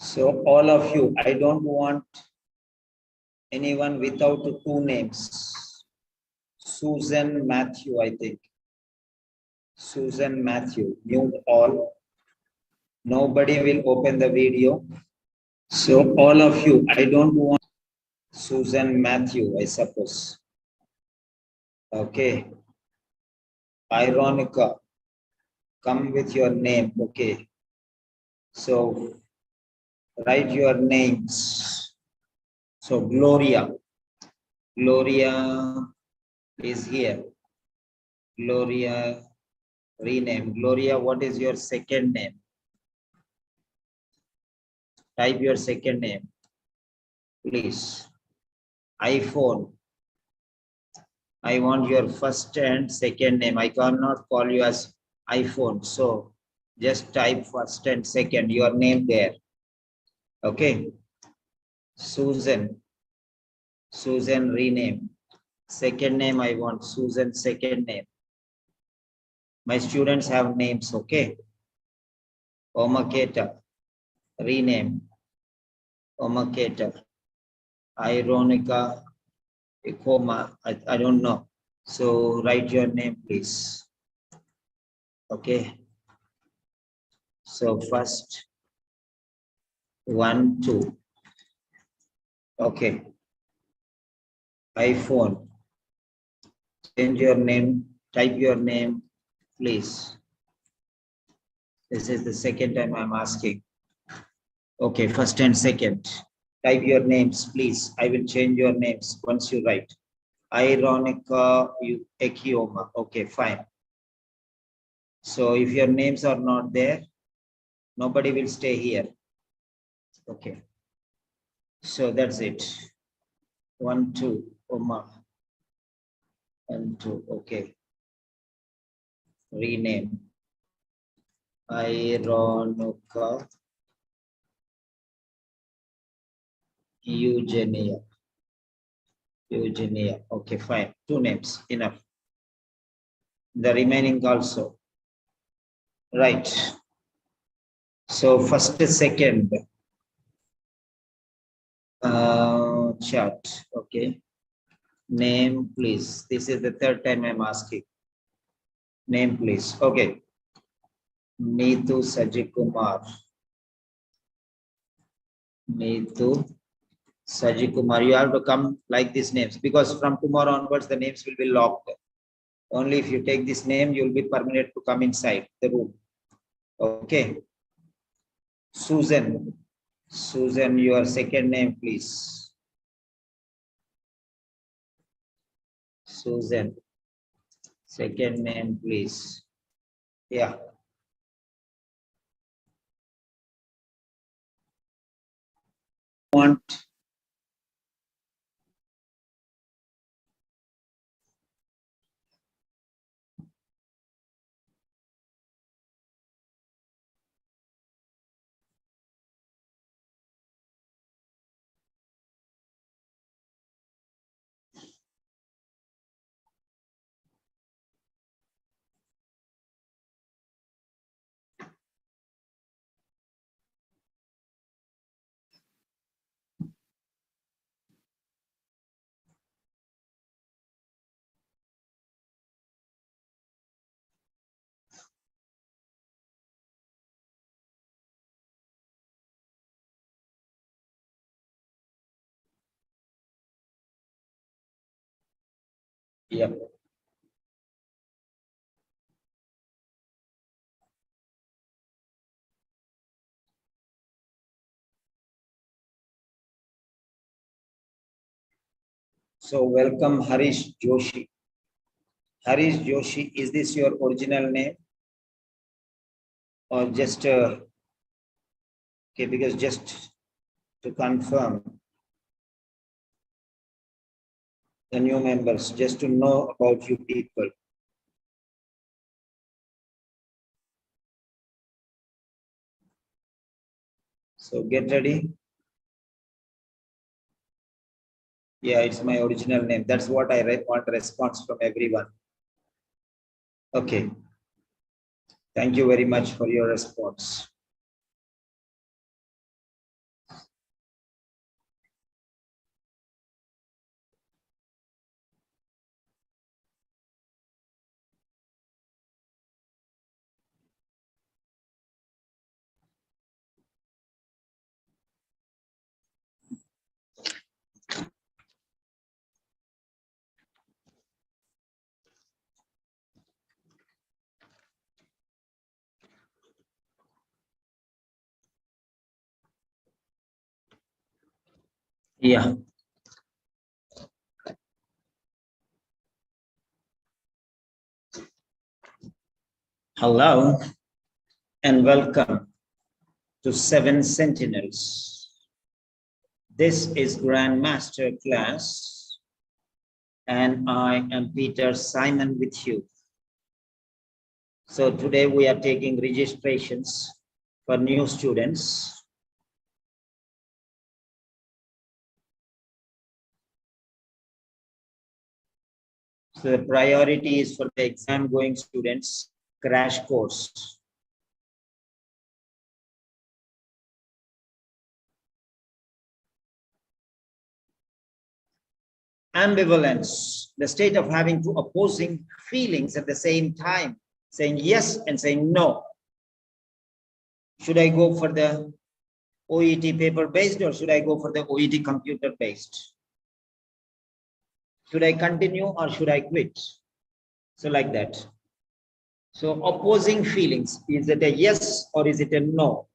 So all of you, I don't want anyone without two names. Susan Matthew, I think. Susan Matthew, mute all. Nobody will open the video. So all of you, I don't want Susan Matthew, I suppose. Okay. Ironica, come with your name. Okay. So write your names. So Gloria. Gloria is here. Gloria, rename. Gloria, what is your second name? Type your second name, please. iPhone. I want your first and second name. I cannot call you as iPhone. So just type first and second, your name there. Okay. Susan. Susan, rename. Second name, I want Susan, second name. My students have names, okay? Omaketa, rename. Omaketa. Ironica, Ikoma, I don't know. So write your name, please. Okay. So first, 1, 2. Okay. iPhone. Change your name, type your name, please. This is the second time I'm asking. Okay, first and second. Type your names, please. I will change your names once you write. Ironica, Ekioma. Okay, fine. So if your names are not there, nobody will stay here. Okay. So that's it. 1, 2, Oma. 1, 2, okay. Rename. Ironica. Eugenia. Eugenia. Okay, fine. 2 names, enough. The remaining also. Right. So first, second. Chat. Okay. Name, please. This is the third time I'm asking. Name, please. Okay. Neetu Sajikumar. Neetu Sajikumar. You have to come like these names because from tomorrow onwards the names will be locked. Only if you take this name, you will be permitted to come inside the room. Okay. Susan. Susan, your second name, please. Susan. Second name, please. Yeah. Want yeah. So welcome Harish Joshi. Harish Joshi, is this your original name? Or just, okay, because just to confirm the new members, just to know about you people. So get ready. Yeah, it's my original name. That's what I want a response from everyone. Okay. Thank you very much for your response. Yeah. Hello and welcome to Seven Sentinels. This is Grandmaster class and I am Peter Simon with you. So today we are taking registrations for new students. So the priority is for the exam going students, crash course. Ambivalence, the state of having two opposing feelings at the same time, saying yes and saying no. Should I go for the OET paper-based or should I go for the OET computer-based? Should I continue or should I quit? So like that. So opposing feelings, is it a yes or is it a no?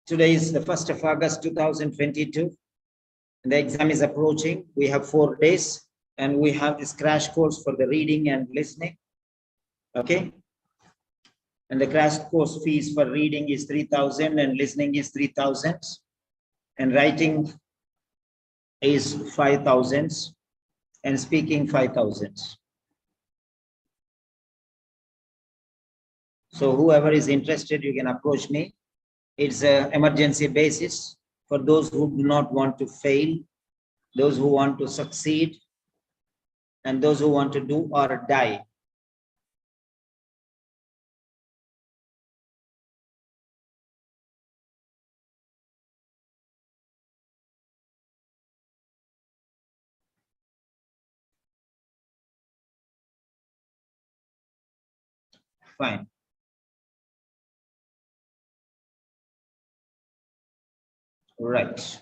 Today is the 1st of August 2022. The exam is approaching. We have 4 days and we have this crash course for the reading and listening. Okay. And the crash course fees for reading is 3,000 and listening is 3,000 and writing is 5,000 and speaking 5,000. So whoever is interested, you can approach me. It's an emergency basis for those who do not want to fail, those who want to succeed, and those who want to do or die. Fine. Right.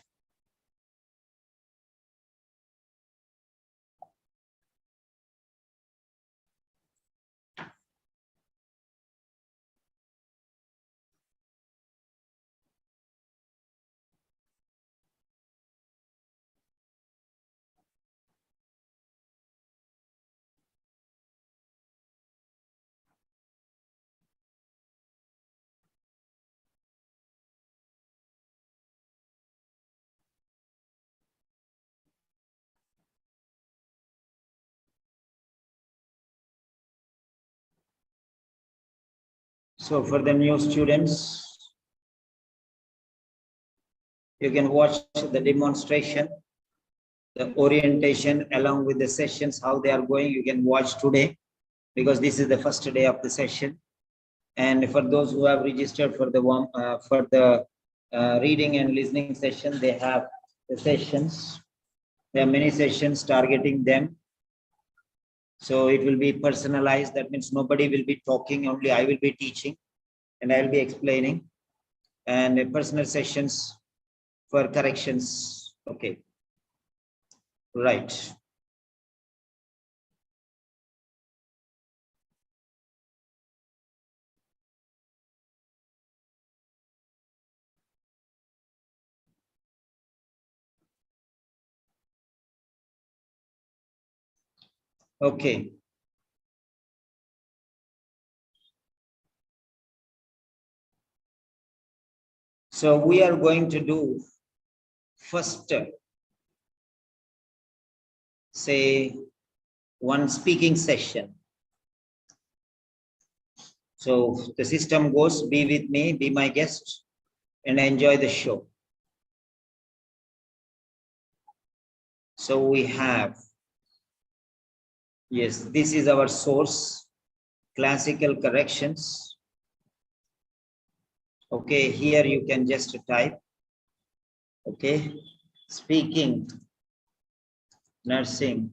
So for the new students, you can watch the demonstration, the orientation along with the sessions, how they are going. You can watch today because this is the first day of the session. And for those who have registered for the reading and listening session, they have the sessions. There are many sessions targeting them. So it will be personalized. That means nobody will be talking, only I will be teaching and I will be explaining. And personal sessions for corrections. Okay. Right. Okay. So we are going to do first, say, one speaking session. So the system goes, be with me, be my guest, and enjoy the show. So we have, yes, this is our source, classical corrections. Okay, here you can just type Okay, speaking, nursing,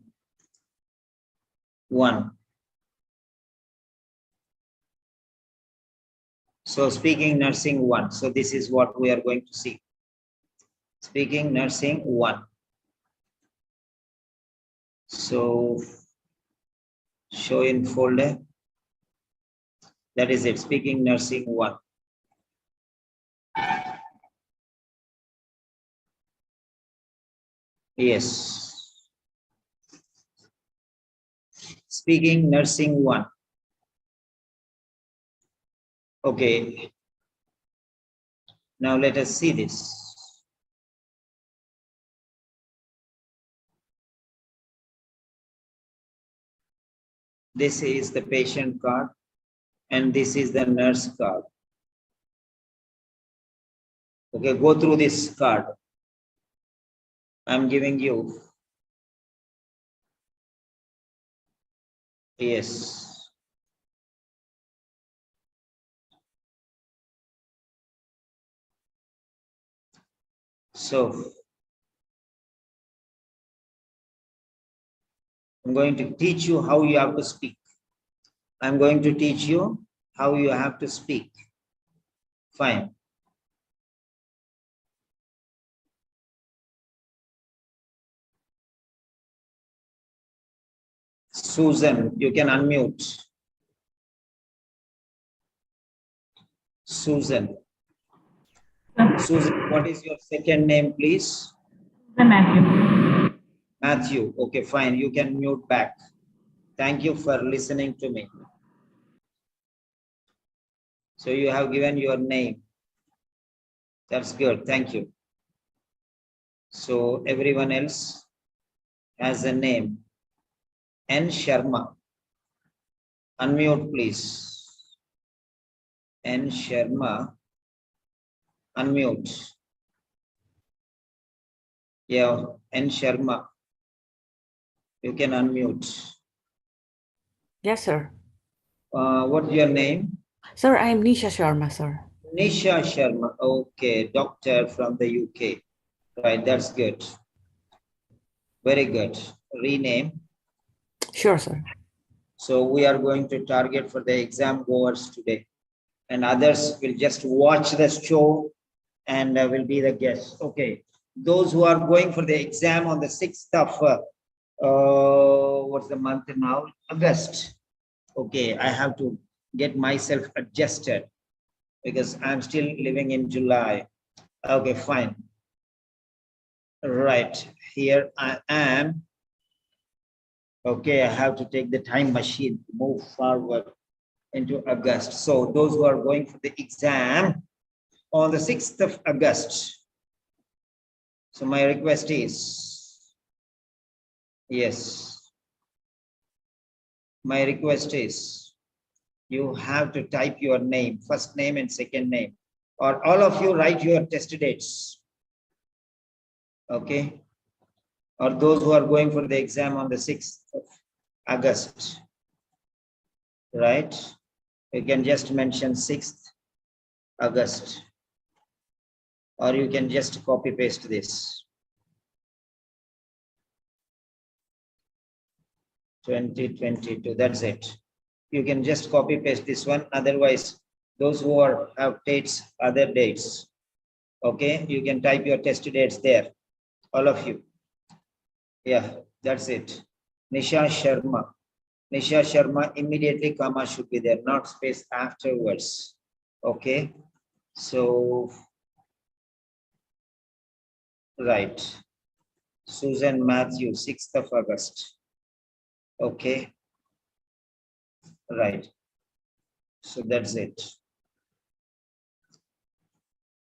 1. So speaking, nursing, 1. So this is what we are going to see. Speaking, nursing, 1. So show in folder. That is it, speaking, nursing, 1. Yes. Speaking, nursing, 1. Okay. Now let us see this. This is the patient card and this is the nurse card. Okay, go through this card. I'm giving you. Yes. So I'm going to teach you how you have to speak. I'm going to teach you how you have to speak. Fine. Susan, you can unmute. Susan. Susan, what is your second name, please? Matthew. Matthew. Okay, fine. You can mute back. Thank you for listening to me. So you have given your name. That's good. Thank you. So everyone else has a name. N. Sharma. Unmute, please. N. Sharma. Unmute. Yeah, N. Sharma. You can unmute. Yes, sir. What's your name? Sir, I'm Nisha Sharma, sir. Nisha Sharma. Okay, doctor from the UK. Right, that's good. Very good. Rename. Sure, sir. So we are going to target for the exam goers today. And others will just watch the show and will be the guests. Okay. Those who are going for the exam on the 6th of, what's the month now? August. Okay, I have to get myself adjusted because I'm still living in July. Okay, fine. Right, here I am. Okay, I have to take the time machine to move forward into August. So those who are going for the exam on the 6th of August. So my request is, yes, my request is you have to type your name, first name and second name, or all of you write your test dates. Okay. Or those who are going for the exam on the 6th of August, right? You can just mention 6th August, or you can just copy paste this. 2022, that's it. You can just copy paste this one. Otherwise, those who have dates, other dates, okay, you can type your test dates there, all of you. Yeah, that's it. Nisha Sharma. Nisha Sharma, immediately comma should be there, not space afterwards. Okay, so, right. Susan Matthew, 6th of August. Okay, right. So that's it.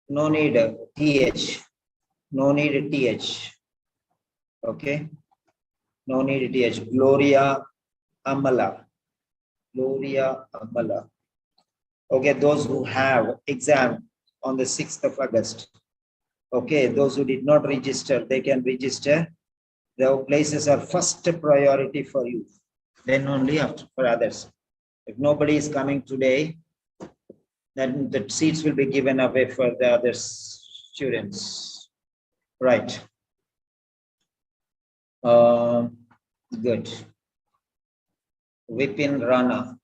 No need TH. No need TH. Okay. No need TH. Gloria Amala. Gloria Amala. Okay, those who have exam on the 6th of August. Okay, those who did not register, they can register. The places are first priority for you. Then only after for others. If nobody is coming today, then the seats will be given away for the other students. Right. Good. Vipin Rana.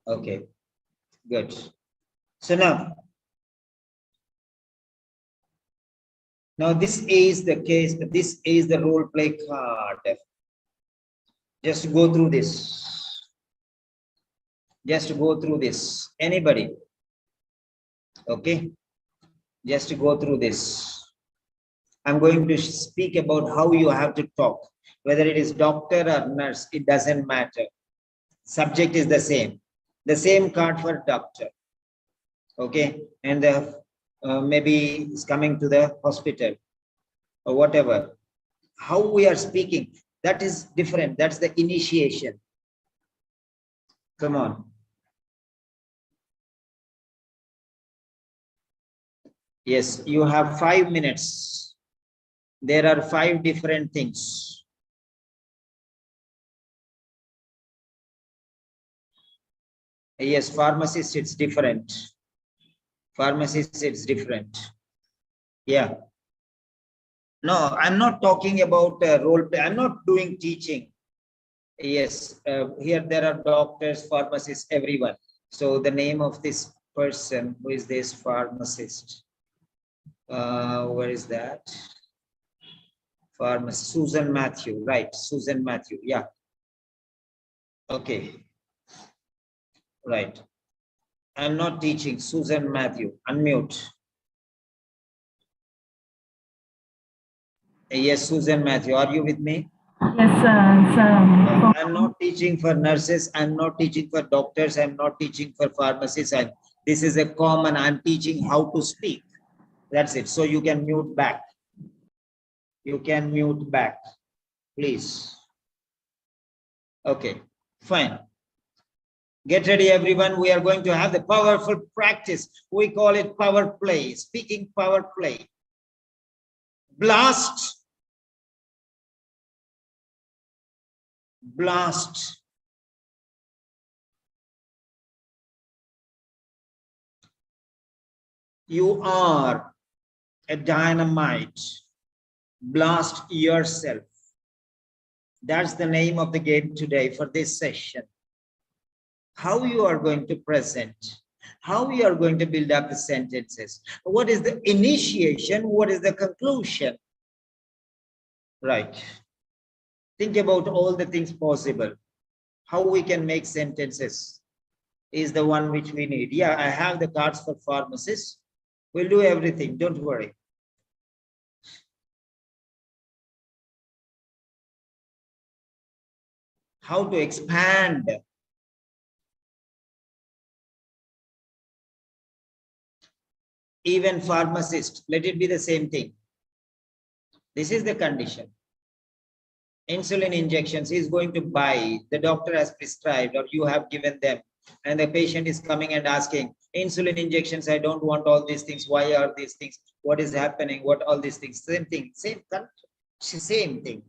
Okay, good. So now this is the case. This is the role play card. Just go through this. Just go through this. Anybody? Okay. Just go through this. I'm going to speak about how you have to talk. Whether it is doctor or nurse, it doesn't matter. Subject is the same. The same card for doctor. Okay. And maybe it's coming to the hospital or whatever. How we are speaking, that is different. That's the initiation. Come on. Yes, you have 5 minutes. There are 5 different things. Yes, pharmacist, it's different. Pharmacist, it's different. Yeah. No, I'm not talking about role play. I'm not doing teaching. Yes, here there are doctors, pharmacists, everyone. So the name of this person, who is this pharmacist? Where is that? Pharmacist, Susan Matthew, right? Susan Matthew, yeah. Okay, right. I'm not teaching. Susan Matthew, unmute. Yes, Susan Matthew, are you with me? Yes, sir. I'm not teaching for nurses. I'm not teaching for doctors. I'm not teaching for pharmacists. This is a common. I'm teaching how to speak. That's it. So you can mute back. You can mute back, please. Okay, fine. Get ready, everyone. We are going to have the powerful practice. We call it power play, speaking power play. Blast. Blast. You are a dynamite. Blast yourself. That's the name of the game today for this session. How you are going to present, how you are going to build up the sentences. What is the initiation? What is the conclusion? Right. Think about all the things possible. How we can make sentences is the one which we need. Yeah, I have the cards for pharmacists. We'll do everything. Don't worry. How to expand. Even pharmacist, let it be the same thing. This is the condition. Insulin injections is going to buy, the doctor has prescribed or you have given them, and the patient is coming and asking, insulin injections, I don't want all these things. Why are these things? What is happening? What all these things? Same thing, same thing.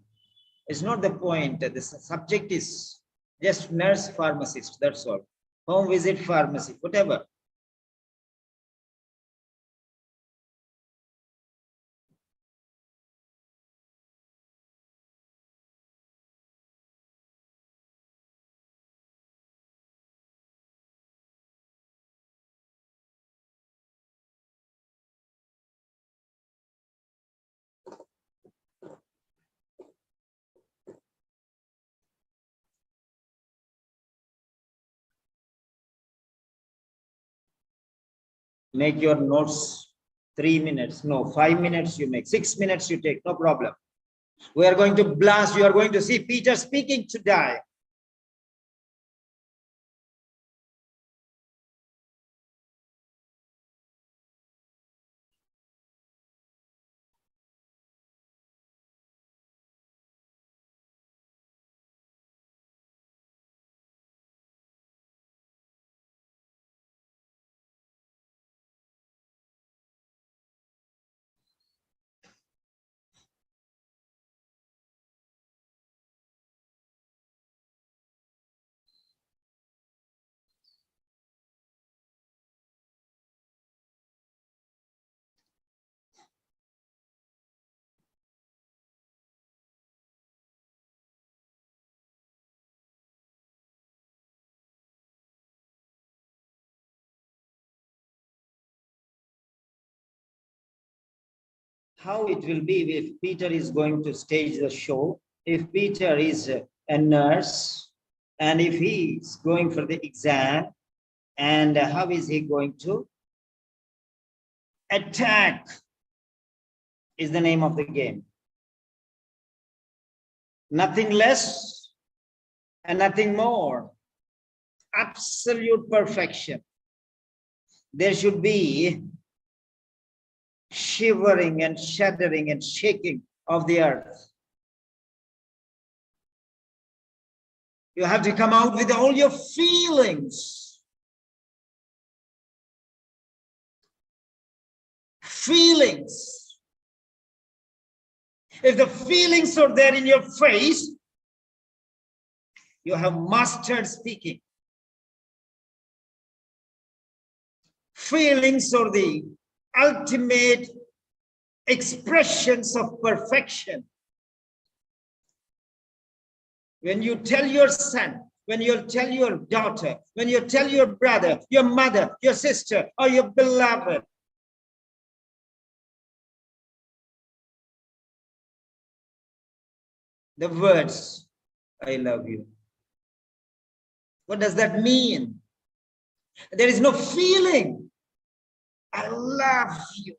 It's not the point. The subject is just nurse, pharmacist, that's all. Home visit, pharmacy, whatever. Make your notes 3 minutes, no, 5 minutes you make, 6 minutes you take, no problem. We are going to blast. You are going to see Peter speaking today. how it will be if Peter is going to stage the show, if Peter is a nurse, and if he is going for the exam, and how is he going to attack is the name of the game. Nothing less and nothing more. Absolute perfection. There should be shivering and shuddering and shaking of the earth. You have to come out with all your feelings. Feelings. If the feelings are there in your face, you have mastered speaking. Feelings are the ultimate expressions of perfection. When you tell your son, when you tell your daughter, when you tell your brother, your mother, your sister, or your beloved, the words, I love you. What does that mean? There is no feeling. I love you.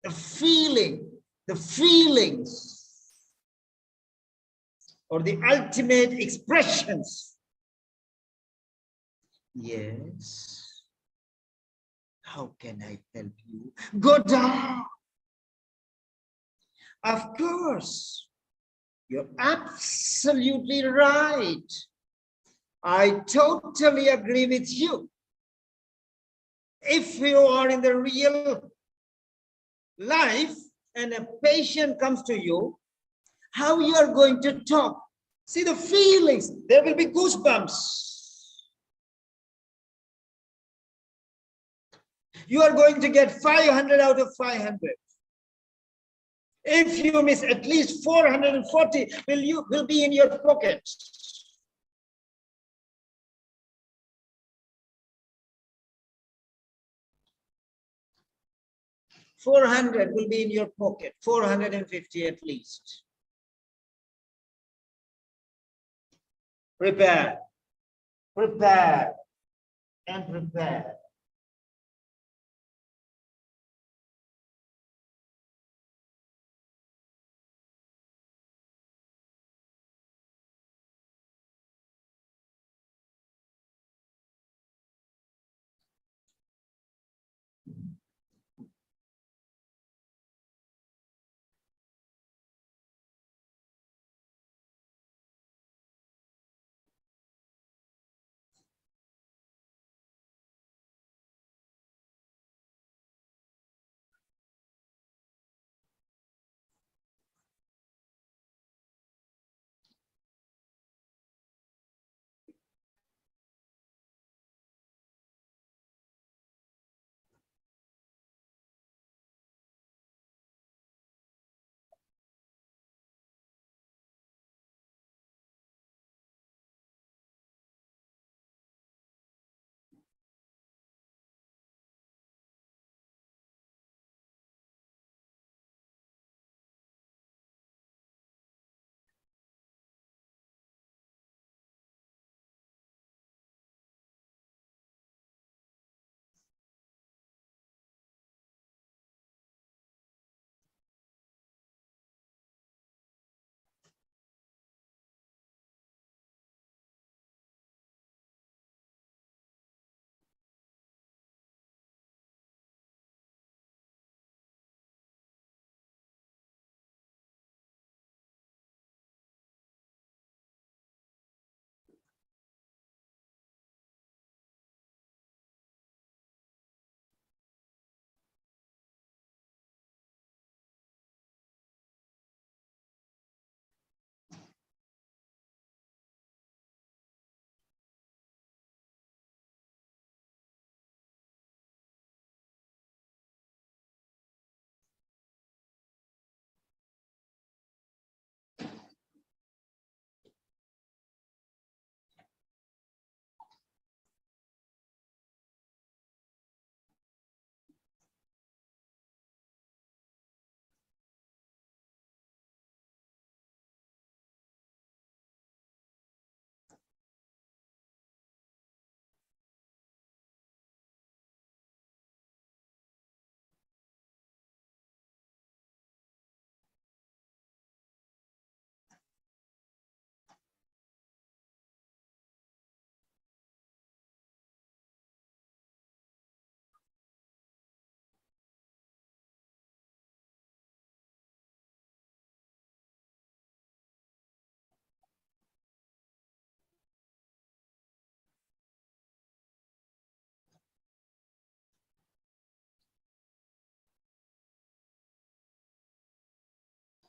The feeling, the feelings, or the ultimate expressions. Yes. How can I help you? Go down. Of course. You're absolutely right. I totally agree with you. If you are in the real life and a patient comes to you, how you are going to talk? See the feelings. There will be goosebumps. You are going to get 500 out of 500. If you miss, at least 440 will be in your pocket. $400 will be in your pocket, 450 at least. Prepare, prepare, and prepare.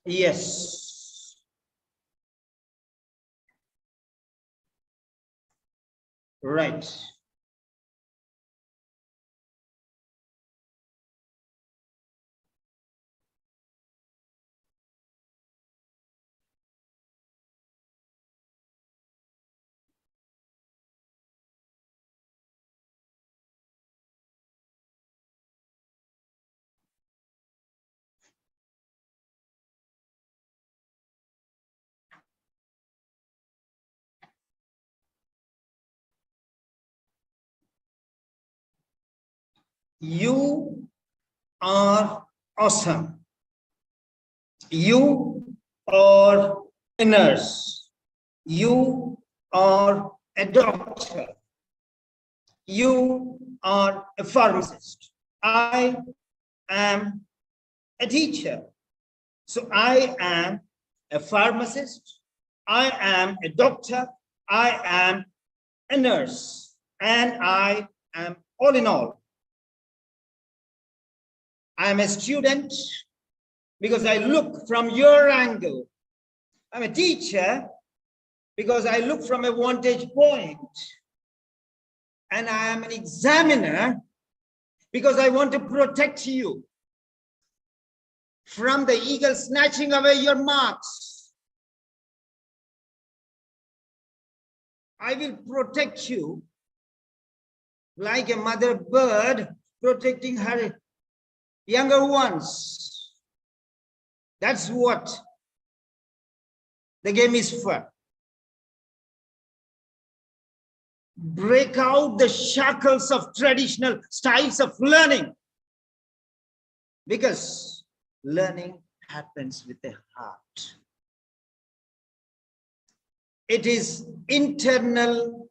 Yes. Right. You are awesome. You are a nurse. You are a doctor. You are a pharmacist. I am a teacher. So I am a pharmacist. I am a doctor. I am a nurse. And I am all in all. I am a student because I look from your angle. I'm a teacher because I look from a vantage point. And I am an examiner because I want to protect you from the eagle snatching away your marks. I will protect you like a mother bird protecting her younger ones. That's what the game is for. Break out the shackles of traditional styles of learning, because learning happens with the heart. It is internal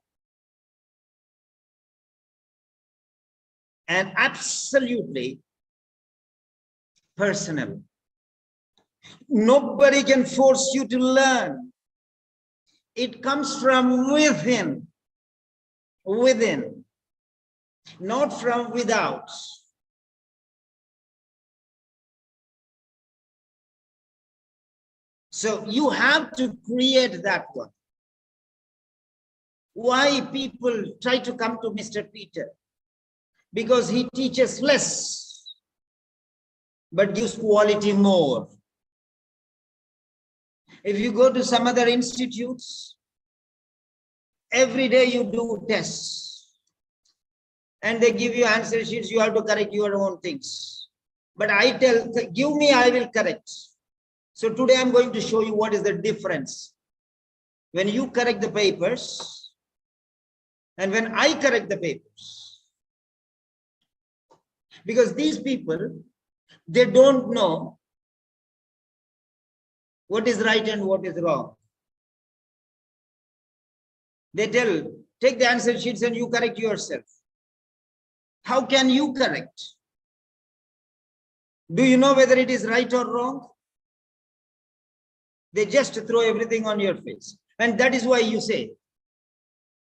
and absolutely personal. Nobody can force you to learn. It comes from within, not from without. So you have to create that one. Why people try to come to Mr. Peter? Because he teaches less, but gives quality more. If you go to some other institutes, every day you do tests and they give you answer sheets, you have to correct your own things. But I tell, give me, I will correct. So today I'm going to show you what is the difference when you correct the papers and when I correct the papers. Because these people, they don't know what is right and what is wrong. They tell, take the answer sheets and you correct yourself. How can you correct? Do you know whether it is right or wrong? They just throw everything on your face. And that is why you say,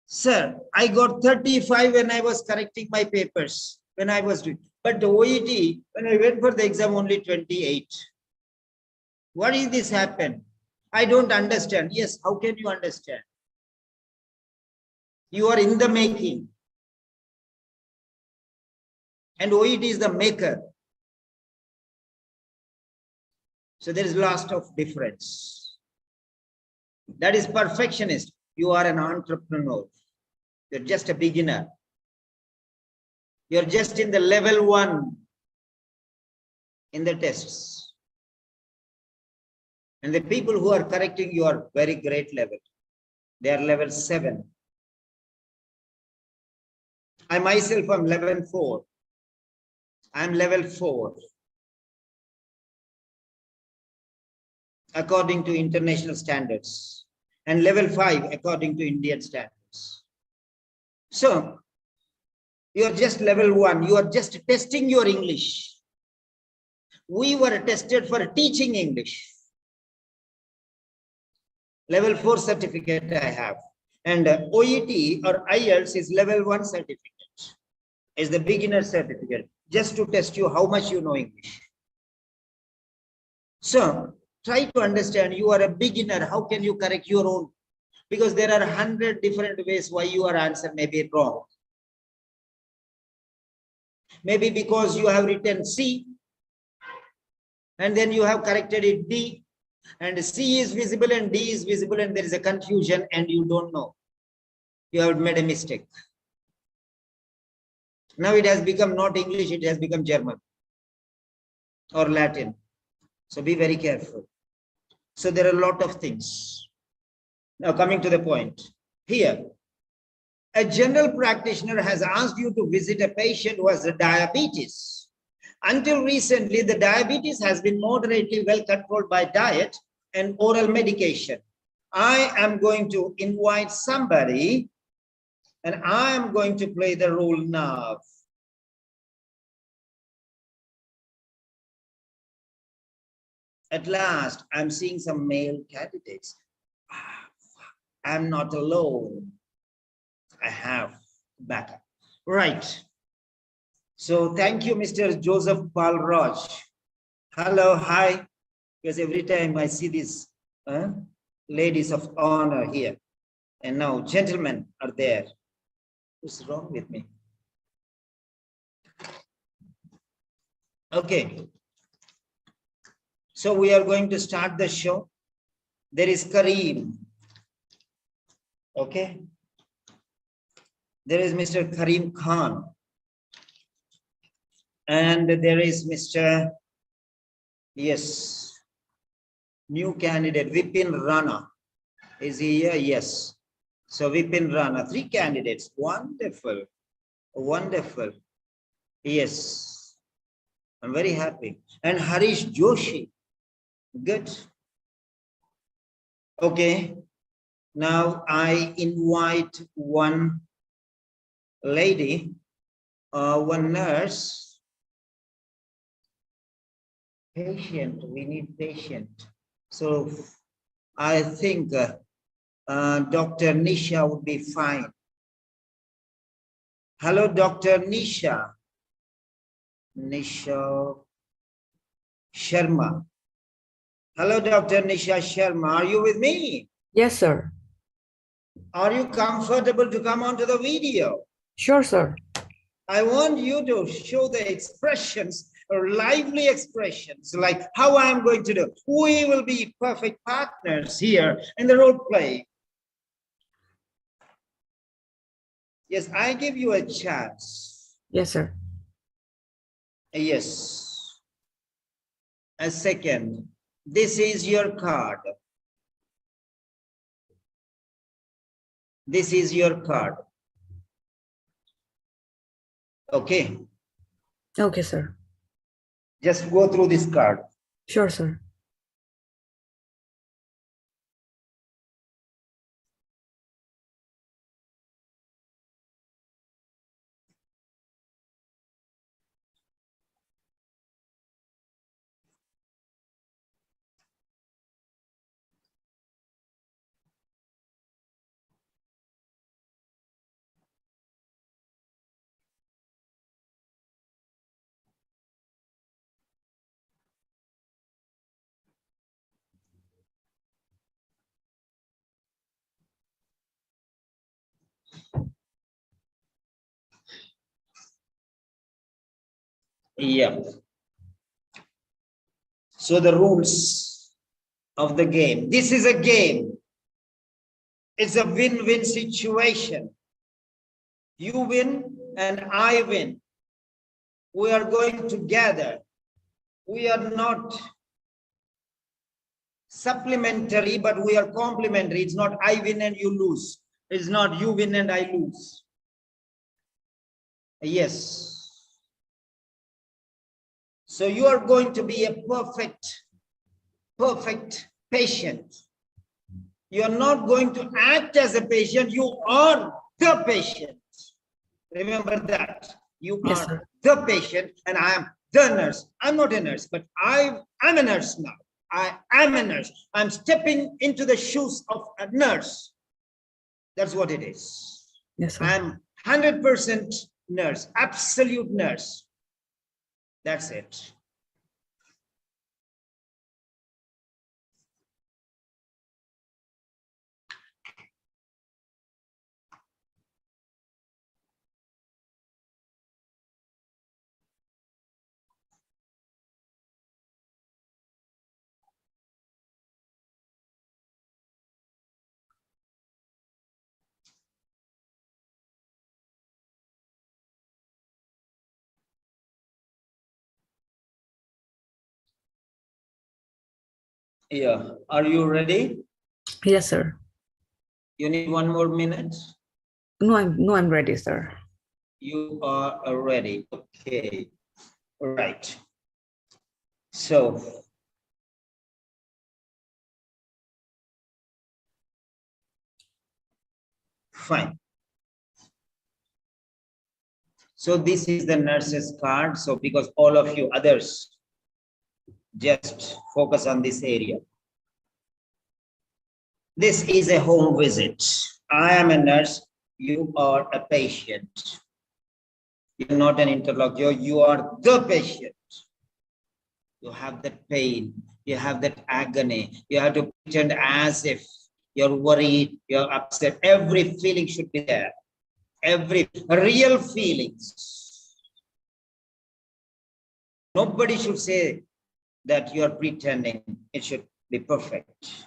sir, I got 35 when I was correcting my papers, when I was doing. But the OET, when I went for the exam, only 28. Why did this happen? I don't understand. Yes, how can you understand? You are in the making. And OET is the maker. So there is lots of difference. That is perfectionist. You are an entrepreneur. You're just a beginner. You're just in the level 1 in the tests. And the people who are correcting you are very great level. They are level 7. I myself am level 4. I'm level 4. According to international standards. And level 5 according to Indian standards. So, you are just level 1. You are just testing your English. We were tested for teaching English. Level 4 certificate I have. And OET or IELTS is level 1 certificate. Is the beginner certificate. Just to test you how much you know English. So, Try to understand, you are a beginner. How can you correct your own? Because there are 100 different ways why your answer may be wrong. Maybe because you have written C and then you have corrected it D, and C is visible and D is visible, and there is a confusion and you don't know. You have made a mistake. Now it has become not English, it has become German or Latin. So be very careful. So there are a lot of things. Now coming to the point. Here, a general practitioner has asked you to visit a patient who has diabetes. Until recently, the diabetes has been moderately well controlled by diet and oral medication. I am going to invite somebody and I am going to play the role now. At last, I'm seeing some male candidates. I'm not alone. I have backup. Right. So thank you, Mr. Joseph Balraj. Hello, hi. Because every time I see these ladies of honor here, and now gentlemen are there. What's wrong with me? Okay. So we are going to start the show. There is Kareem. Okay. There is Mr. Kareem Khan. And there is Mr. Yes, new candidate, Vipin Rana. Is he here? Yes. So Vipin Rana, 3 candidates. Wonderful. Wonderful. Yes. I'm very happy. And Harish Joshi. Good. Okay. Now I invite one lady, one nurse. Patient, we need patient. So I think Dr. Nisha would be fine. Hello, Dr. Nisha. Nisha Sharma. Hello, Dr. Nisha Sharma. Are you with me? Yes, sir. Are you comfortable to come onto the video? Sure, sir. I want you to show the expressions, or lively expressions, like how I am going to do. We will be perfect partners here in the role play. Yes, I give you a chance. Yes, sir. Yes. A second. This is your card. This is your card. Okay. Okay, sir. Just go through this card. Sure, sir. Yeah. So the rules of the game. This is a game. It's a win-win situation. You win and I win. We are going together. We are not supplementary, but we are complementary. It's not I win and you lose. It's not you win and I lose. Yes. So you are going to be a perfect patient. You are not going to act as a patient. You are the patient. Remember that. You Yes, are sir. the patient and I am the nurse. I'm not a nurse, but I'm a nurse now. I am a nurse. I'm stepping into the shoes of a nurse. That's what it is. Yes, sir. I'm 100% nurse, absolute nurse. That's it. Yeah. Are you ready? Yes, sir. You need 1 more minute? No, I'm ready, sir. You are ready. Okay. Right. So, fine. So this is the nurse's card. So because all of you others just focus on this area. This is a home visit. I am a nurse. You are a patient. You're not an interlocutor. You are the patient. You have that pain. You have that agony. You have to pretend as if you're worried, you're upset. Every feeling should be there. Every real feelings. Nobody should say that you're pretending. It should be perfect.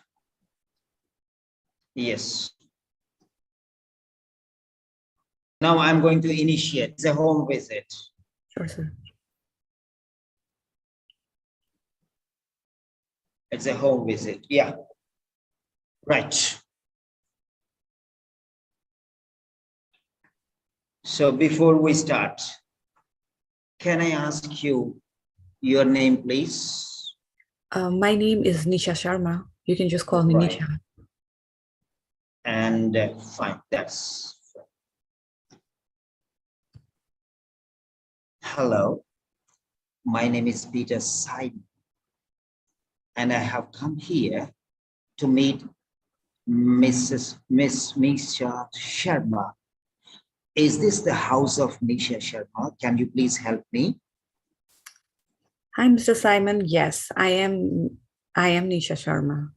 Yes. Now I'm going to initiate the home visit. Sure, sir. It's a home visit. Yeah. Right. So before we start, can I ask you your name, please? My name is Nisha Sharma. You can just call me Right. Nisha. And fine, that's fine. Hello, my name is Peter Simon, and I have come here to meet Miss Nisha Sharma. Is this the house of Nisha Sharma? Can you please help me? Hi, Mr. Simon. Yes, I am Nisha Sharma.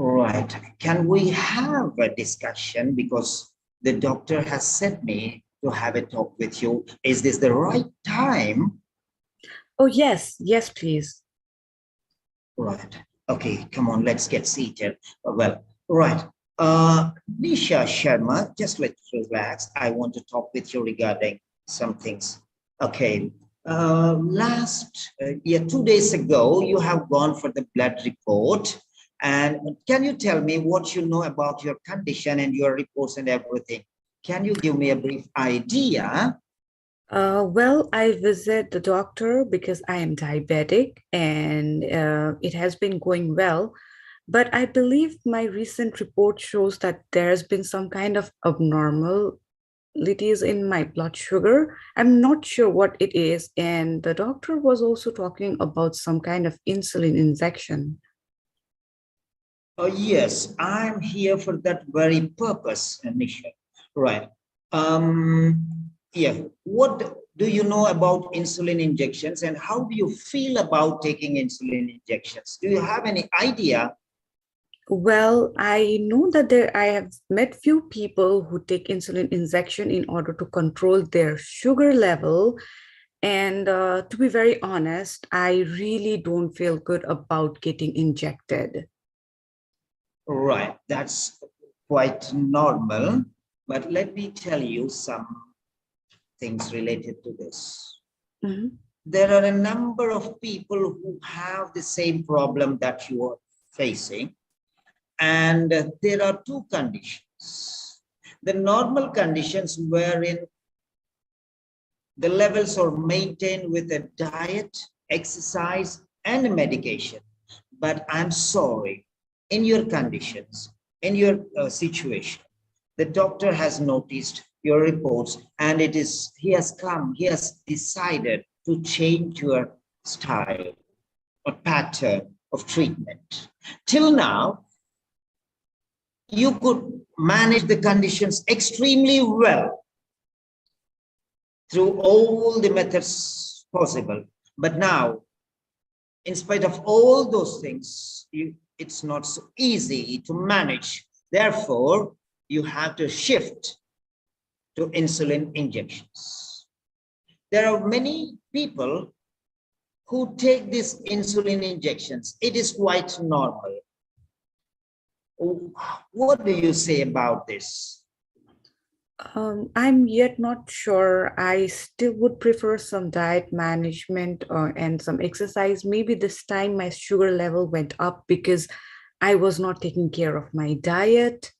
Right. Can we have a discussion? Because the doctor has sent me to have a talk with you. Is this the right time? Oh, yes, please. Right. Okay, come on, let's get seated. Well, right. Nisha Sharma, just let's relax. I want to talk with you regarding some things. Okay. 2 days ago, you have gone for the blood report. And can you tell me what you know about your condition and your reports and everything? Can you give me a brief idea? Well, I visit the doctor because I am diabetic and it has been going well. But I believe my recent report shows that there has been some kind of abnormalities in my blood sugar. I'm not sure what it is. And the doctor was also talking about some kind of insulin injection. Yes, I'm here for that very purpose, Nisha. Right. Yeah. What do you know about insulin injections and how do you feel about taking insulin injections? Do you have any idea? Well, I know that I have met few people who take insulin injection in order to control their sugar level. And to be very honest, I really don't feel good about getting injected. Right. That's quite normal. But let me tell you some things related to this. Mhm. There are a number of people who have the same problem that you are facing. And there are two conditions. The normal conditions wherein the levels are maintained with a diet, exercise, and medication. But I'm sorry, in your conditions, in your situation, the doctor has noticed your reports and he has decided to change your style or pattern of treatment. Till now, you could manage the conditions extremely well through all the methods possible. But now, in spite of all those things, it's not so easy to manage. Therefore, you have to shift to insulin injections. There are many people who take these insulin injections. It is quite normal. What do you say about this? I'm yet not sure. I still would prefer some diet management and some exercise. Maybe this time my sugar level went up because I was not taking care of my diet.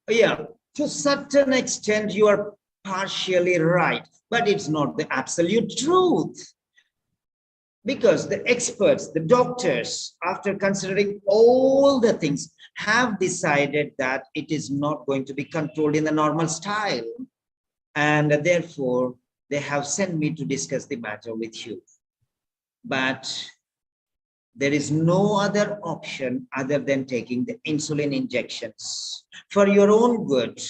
Yeah, to a certain extent, you are partially right, but it's not the absolute truth. Because the experts, the doctors, after considering all the things, have decided that it is not going to be controlled in the normal style. And therefore, they have sent me to discuss the matter with you. But there is no other option other than taking the insulin injections for your own good,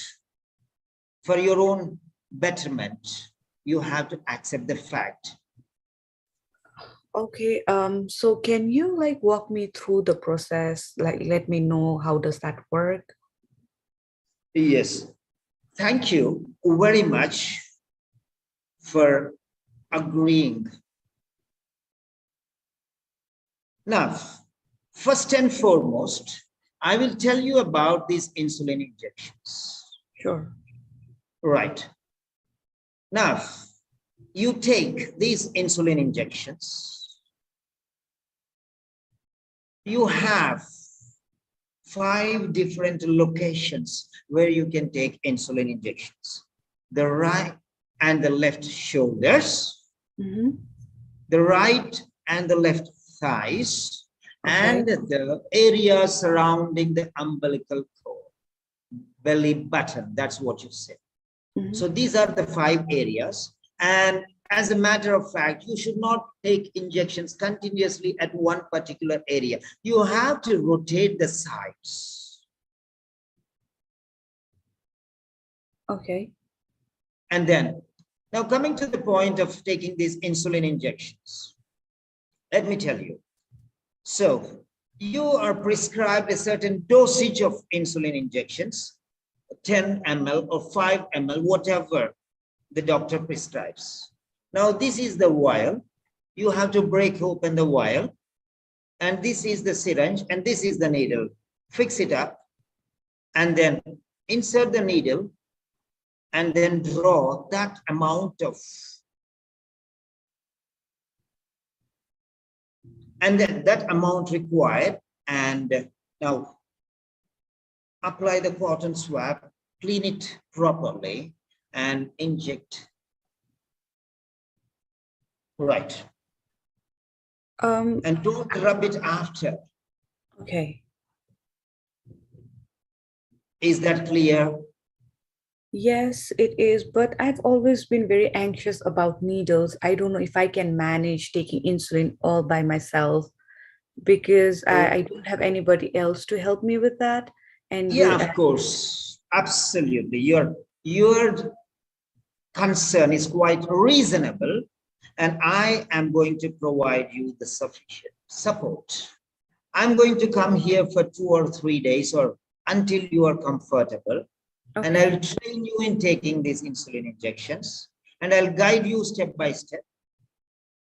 for your own betterment. You have to accept the fact. Okay, so can you like walk me through the process? Like let me know how does that work? Yes. Thank you very much for agreeing. Now, first and foremost, I will tell you about these insulin injections. Sure. Right. Now, you take these insulin injections. You have 5 different locations where you can take insulin injections. The right and the left shoulders, the right and the left thighs, and the area surrounding the umbilical cord, belly button, that's what you said. So these are the 5 areas. And as a matter of fact, you should not take injections continuously at one particular area. You have to rotate the sides. Okay. And then, now coming to the point of taking these insulin injections, let me tell you. So you are prescribed a certain dosage of insulin injections, 10 ml or 5 ml, whatever the doctor prescribes. Now, this is the vial. You have to break open the vial. And this is the syringe, and this is the needle. Fix it up, and then insert the needle, and then draw that amount of, and then that amount required, and now apply the cotton swab, clean it properly, and inject. Right. And don't rub it after. Okay. Is that clear? Yes, it is, but I've always been very anxious about needles. I don't know if I can manage taking insulin all by myself because I don't have anybody else to help me with that. And yeah, of course, absolutely. Your concern is quite reasonable, and I am going to provide you the sufficient support. I'm going to come here for 2 or 3 days or until you are comfortable. Okay. And I'll train you in taking these insulin injections, and I'll guide you step by step.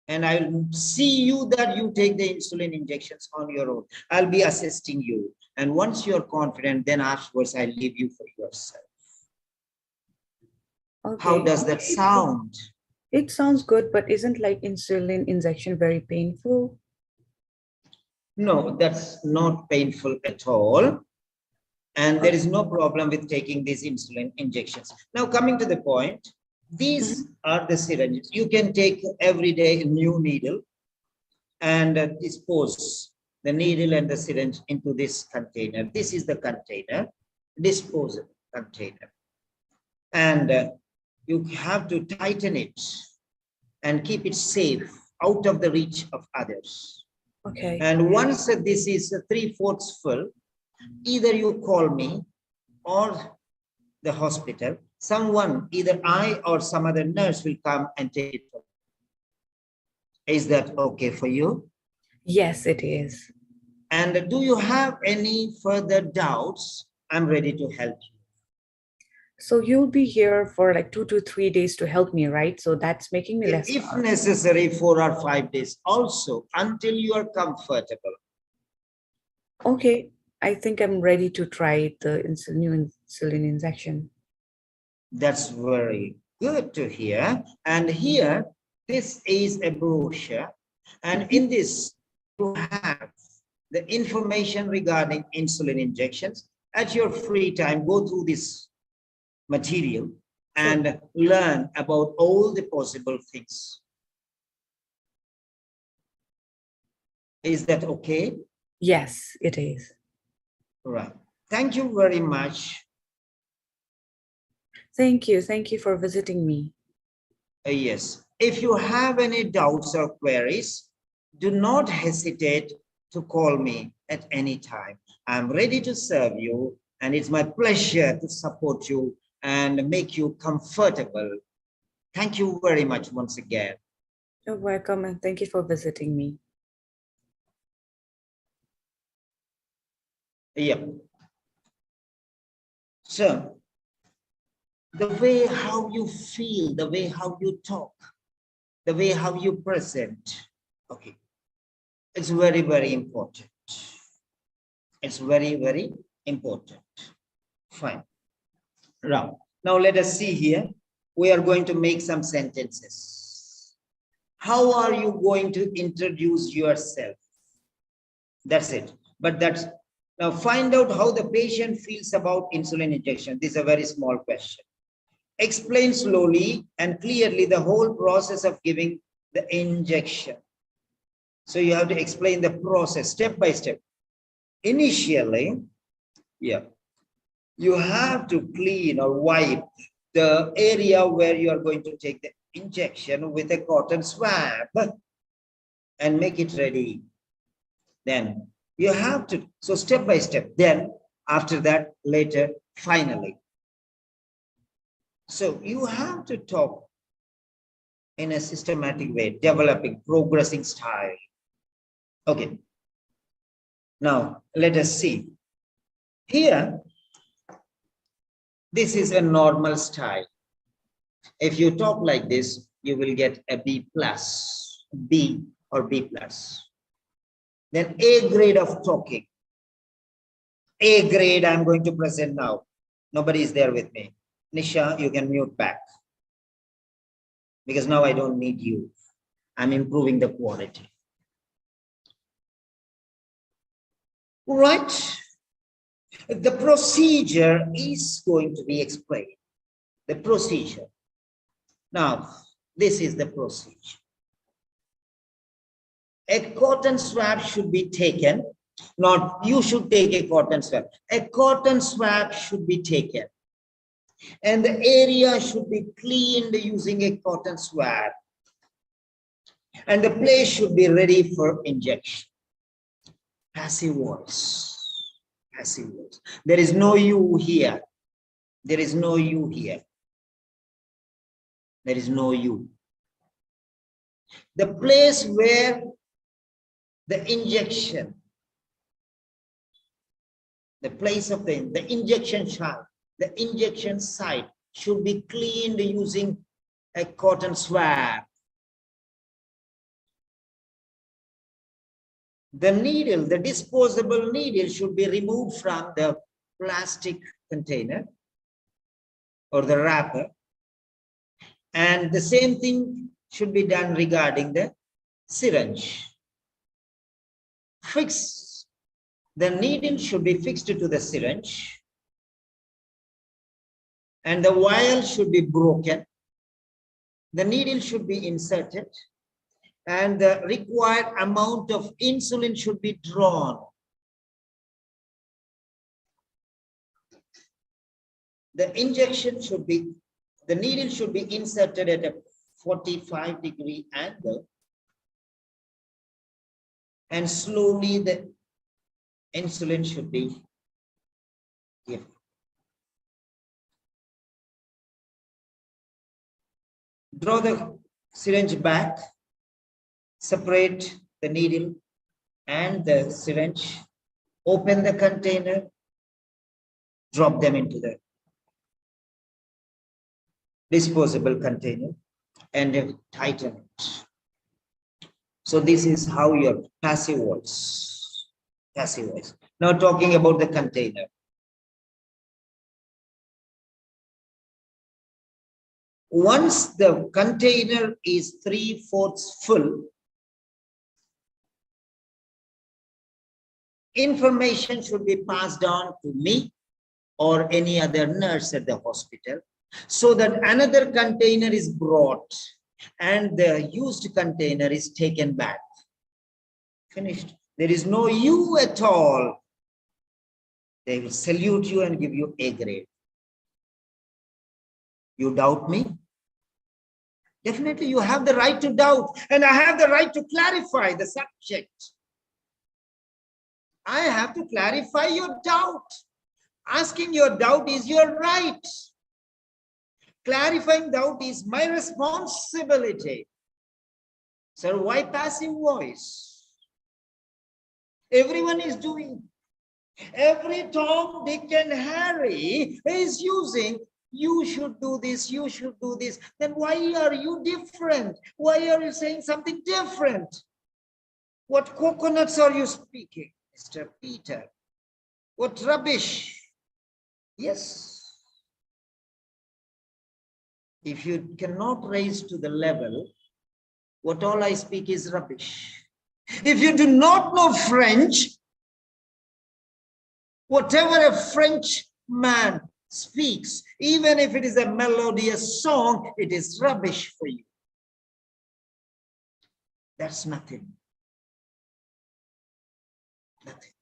And I'll see you that you take the insulin injections on your own. I'll be assisting you. And once you're confident, then afterwards I'll leave you for yourself. Okay. How does that sound? It sounds good, but isn't like insulin injection very painful? No, that's not painful at all. And there is no problem with taking these insulin injections. Now, coming to the point, these are the syringes. You can take every day a new needle and dispose the needle and the syringe into this container. This is the container, disposable container. And you have to tighten it and keep it safe out of the reach of others. Okay. And once this is 3/4 full, either you call me or the hospital, someone, either I or some other nurse will come and take it. Is that okay for you? Yes, it is. And do you have any further doubts? I'm ready to help you. So you'll be here for like 2 to 3 days to help me, right? So that's making me less. If necessary, 4 or 5 days also, until you are comfortable. Okay, I think I'm ready to try the new insulin injection. That's very good to hear. And here, this is a brochure. And in this, you have the information regarding insulin injections. At your free time, go through this material and learn about all the possible things. Is that okay? Yes, it is. Right. Thank you very much. Thank you. Thank you for visiting me. Yes. If you have any doubts or queries, do not hesitate to call me at any time. I'm ready to serve you, and it's my pleasure to support you and make you comfortable. Thank you very much once again. You're welcome, and thank you for visiting me. Yep. So, the way how you feel, the way how you talk, the way how you present, okay, it's very, very important. It's very, very important. Fine. Now let us see here. We are going to make some sentences. How are you going to introduce yourself? That's it. But that's now find out how the patient feels about insulin injection. This is a very small question. Explain slowly and clearly the whole process of giving the injection. So you have to explain the process step by step. Initially, you have to clean or wipe the area where you are going to take the injection with a cotton swab and make it ready. Then you have to, so step by step. Then after that, later, finally. So you have to talk in a systematic way, developing, progressing style. Okay. Now, let us see. Here, this is a normal style. If you talk like this, you will get a B plus, B or B plus. Then A grade of talking. A grade I'm going to present now. Nobody is there with me. Nisha, you can mute back. Because now I don't need you. I'm improving the quality. Right? The procedure is going to be explained. The procedure. Now, this is the procedure. A cotton swab should be taken. Not you should take a cotton swab. A cotton swab should be taken. And the area should be cleaned using a cotton swab. And the place should be ready for injection. Passive voice. Passive voice. There is no you here. There is no you here. There is no you. The place where the injection, the place of the injection site, the injection site should be cleaned using a cotton swab. The needle, the disposable needle should be removed from the plastic container or the wrapper. And the same thing should be done regarding the syringe. Fix, the needle should be fixed to the syringe. And the vial should be broken. The needle should be inserted. And the required amount of insulin should be drawn. The injection should be, the needle should be inserted at a 45-degree angle. And slowly the insulin should be given. Draw the syringe back. Separate the needle and the syringe, open the container, drop them into the disposable container and tighten it. So this is how your passive voice. Passive voice. Now talking about the container. Once the container is 3/4 full, information should be passed on to me or any other nurse at the hospital, so that another container is brought and the used container is taken back. Finished. There is no you at all. They will salute you and give you A grade. You doubt me? Definitely you have the right to doubt, and I have the right to clarify the subject. I have to clarify your doubt. Asking your doubt is your right. Clarifying doubt is my responsibility. Sir, why passive voice? Everyone is doing. Every Tom, Dick, and Harry is using, you should do this, you should do this. Then why are you different? Why are you saying something different? What coconuts are you speaking, Mr. Peter? What rubbish? Yes. If you cannot raise to the level, what all I speak is rubbish. If you do not know French, whatever a French man speaks, even if it is a melodious song, it is rubbish for you. That's nothing. Nothing.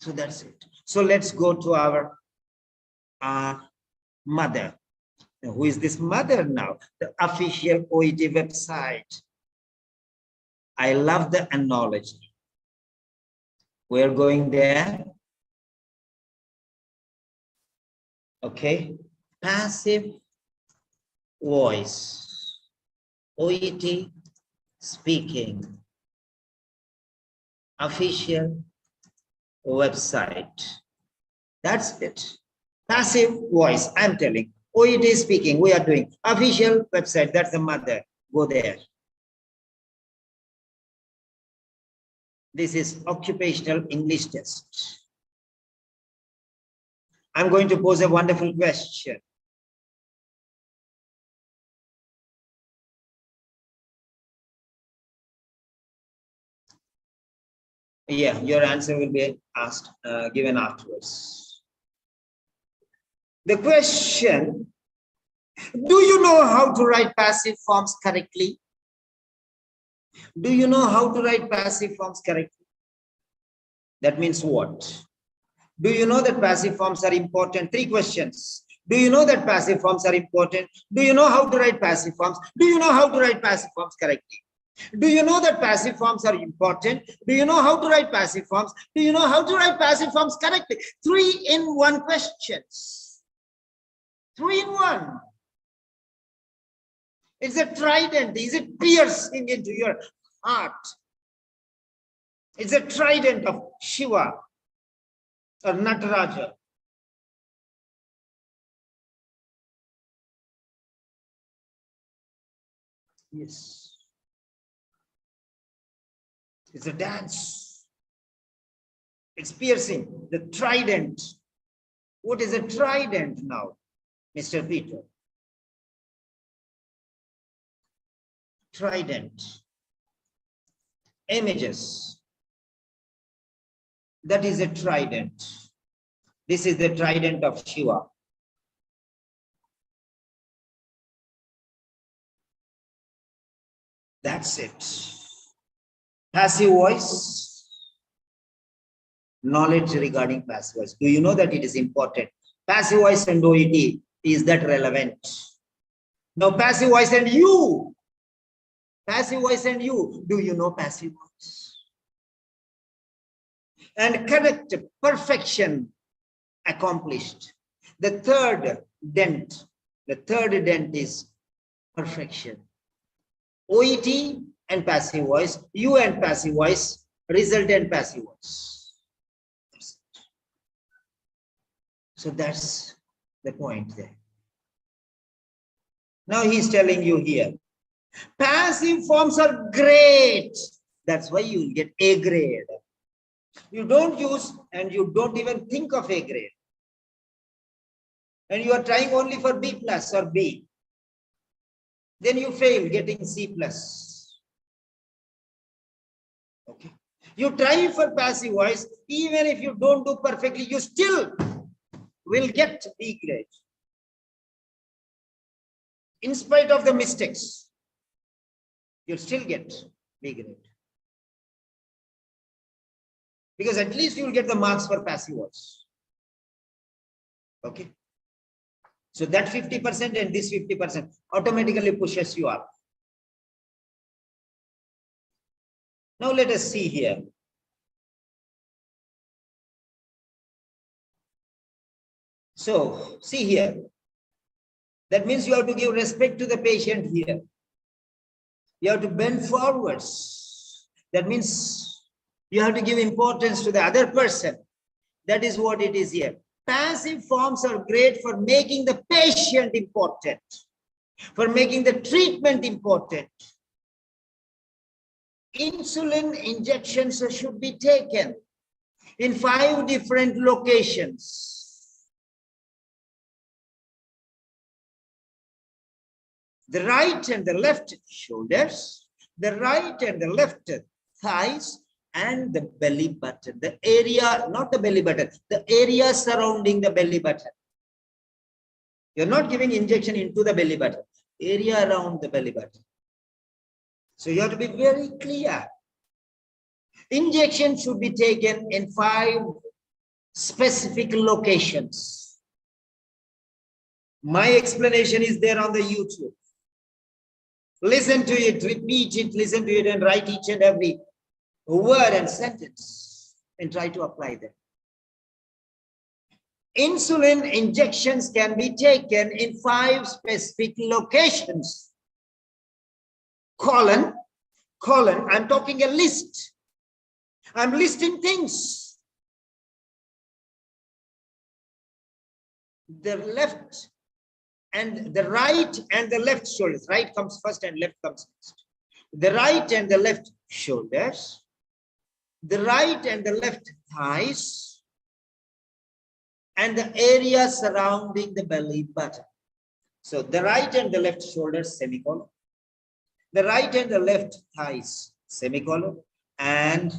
So that's it. So let's go to our mother. Now, who is this mother now? The official OET website. I love the analogy. We're going there. Okay. Passive voice. OET speaking. Official website. That's it. Passive voice, I'm telling. OET speaking, we are doing. Official website, that's the mother. Go there. This is occupational English test. I'm going to pose a wonderful question. Yeah, your answer will be asked, given afterwards. The question, do you know how to write passive forms correctly? Do you know how to write passive forms correctly? That means what? Do you know that passive forms are important? 3 questions. Do you know that passive forms are important? Do you know how to write passive forms? Do you know how to write passive forms correctly? Do you know that passive forms are important? Do you know how to write passive forms? Do you know how to write passive forms correctly? 3 in 1 questions. 3 in 1. It's a trident. Is it piercing into your heart? It's a trident of Shiva or Nataraja. Yes. It's a dance. It's piercing. The trident. What is a trident now, Mr. Peter? Trident. Images. That is a trident. This is the trident of Shiva. That's it. Passive voice. Knowledge regarding passive voice. Do you know that it is important? Passive voice and OET, is that relevant? Now, passive voice and you. Passive voice and you. Do you know passive voice? And correct, perfection accomplished. The third dent is perfection. OET and passive voice, you and passive voice, resultant passive voice. So that's the point there. Now he's telling you here, passive forms are great. That's why you get A grade. You don't use and you don't even think of A grade. And you are trying only for B plus or B. then you fail getting C plus. Okay. You try for passive voice, even if you don't do perfectly, you still will get B grade. In spite of the mistakes, you'll still get B grade. Because at least you'll get the marks for passive voice. Okay. So that 50% and this 50% automatically pushes you up. Now let us see here. So see here. That means you have to give respect to the patient here. You have to bend forwards. That means you have to give importance to the other person. That is what it is here. Passive forms are great for making the patient important, for making the treatment important. Insulin injections should be taken in 5 different locations. The right and the left shoulders, the right and the left thighs, and the belly button. The area, not the belly button, the area surrounding the belly button. You're not giving injection into the belly button, area around the belly button. So you have to be very clear. Injection should be taken in 5 specific locations. My explanation is there on the YouTube. Listen to it, repeat it, listen to it, and write each and every word and sentence and try to apply them. Insulin injections can be taken in 5 specific locations. Colon, I'm talking a list. I'm listing things. The left and the right and the left shoulders. Right comes first and left comes next. The right and the left shoulders. The right and the left thighs. And the area surrounding the belly button. So the right and the left shoulders, semicolon. The right and the left thighs, semicolon. And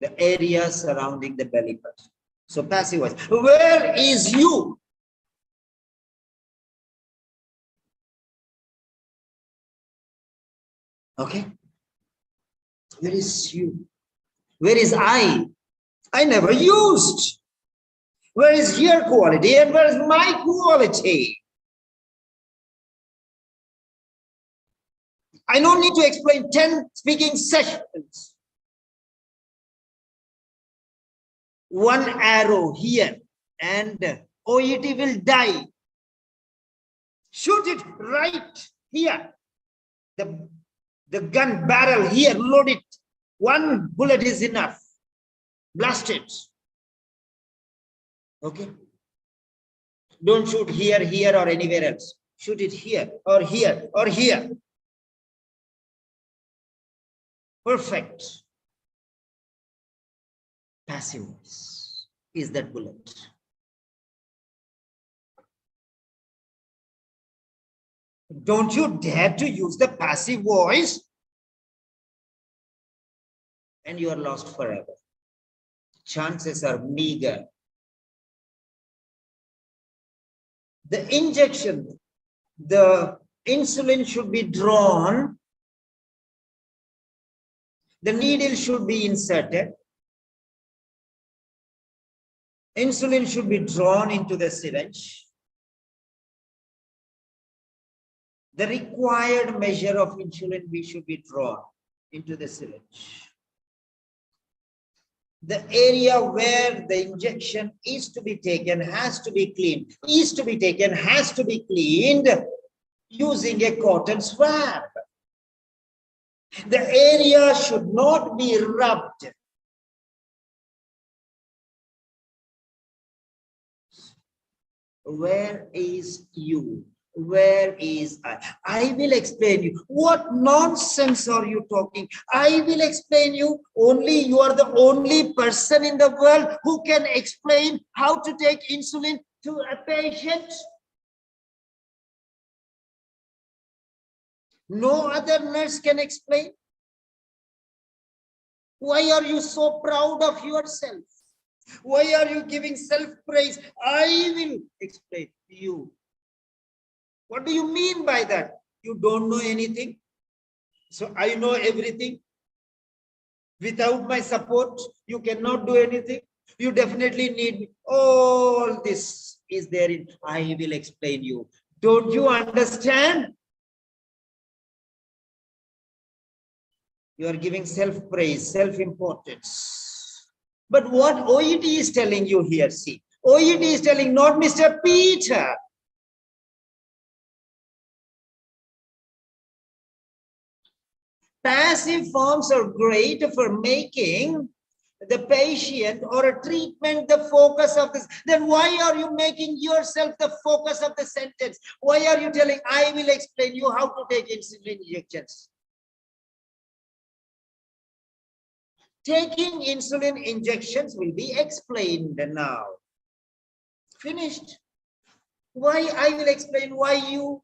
the area surrounding the belly button. So passive voice. Where is you? Okay. Where is you? Where is I? I never used. Where is your quality and where is my quality? I don't need to explain 10 speaking sessions. One arrow here and OET will die. Shoot it right here. The gun barrel here, load it. 1 bullet is enough. Blast it. Okay. Don't shoot here, here, or anywhere else. Shoot it here, or here, or here. Perfect. Passive voice is that bullet. Don't you dare to use the passive voice, and you are lost forever. Chances are meager. The injection, the insulin should be drawn. The needle should be inserted. Insulin should be drawn into the syringe. The required measure of insulin should be drawn into the syringe. The area where the injection is to be taken has to be cleaned. Is to be taken has to be cleaned using a cotton swab. The area should not be rubbed. Where is you? Where is I? I will explain you. What nonsense are you talking? I will explain you. Only you are the only person in the world who can explain how to take insulin to a patient. No other nurse can explain. Why are you so proud of yourself? Why are you giving self-praise? I will explain to you. What do you mean by that? You don't know anything. So I know everything. Without my support, you cannot do anything. You definitely need me. All this is there in I will explain you. Don't you understand? You are giving self-praise, self-importance. But what OET is telling you here, see, OET is telling not Mr. Peter. Passive forms are great for making the patient or a treatment the focus of this. Then why are you making yourself the focus of the sentence? Why are you telling, I will explain you how to take insulin injections? Taking insulin injections will be explained now. Finished. Why I will explain, why you?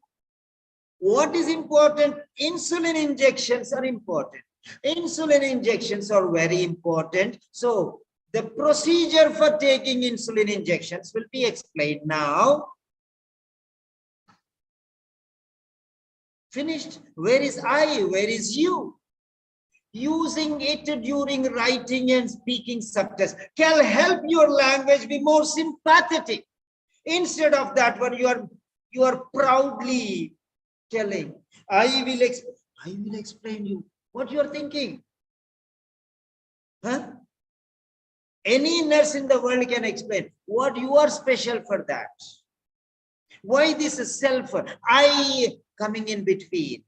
What is important? Insulin injections are important. Insulin injections are very important. So the procedure for taking insulin injections will be explained now. Finished. Where is I? Where is you? Using it during writing and speaking subtext can help your language be more sympathetic. Instead of that one, you are proudly telling, I will explain you what you are thinking. Huh? Any nurse in the world can explain. What you are special for that? Why this is self, I coming in between?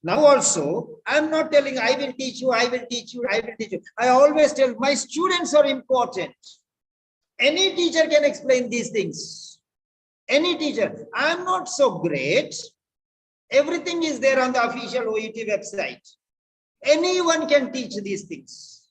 Now also, I'm not telling I will teach you, I will teach you, I will teach you. I always tell my students are important. Any teacher can explain these things. Any teacher. I'm not so great. Everything is there on the official OET website. Anyone can teach these things.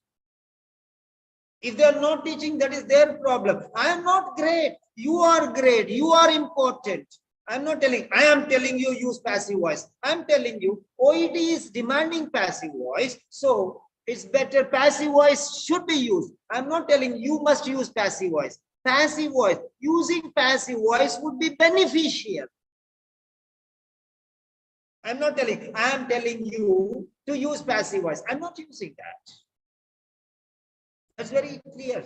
If they are not teaching, that is their problem. I am not great. You are great. You are important. I'm not telling, I am telling you use passive voice. I'm telling you OET is demanding passive voice. So it's better passive voice should be used. I'm not telling you must use passive voice. Passive voice, using passive voice would be beneficial. I'm not telling, I am telling you to use passive voice. I'm not using that. That's very clear.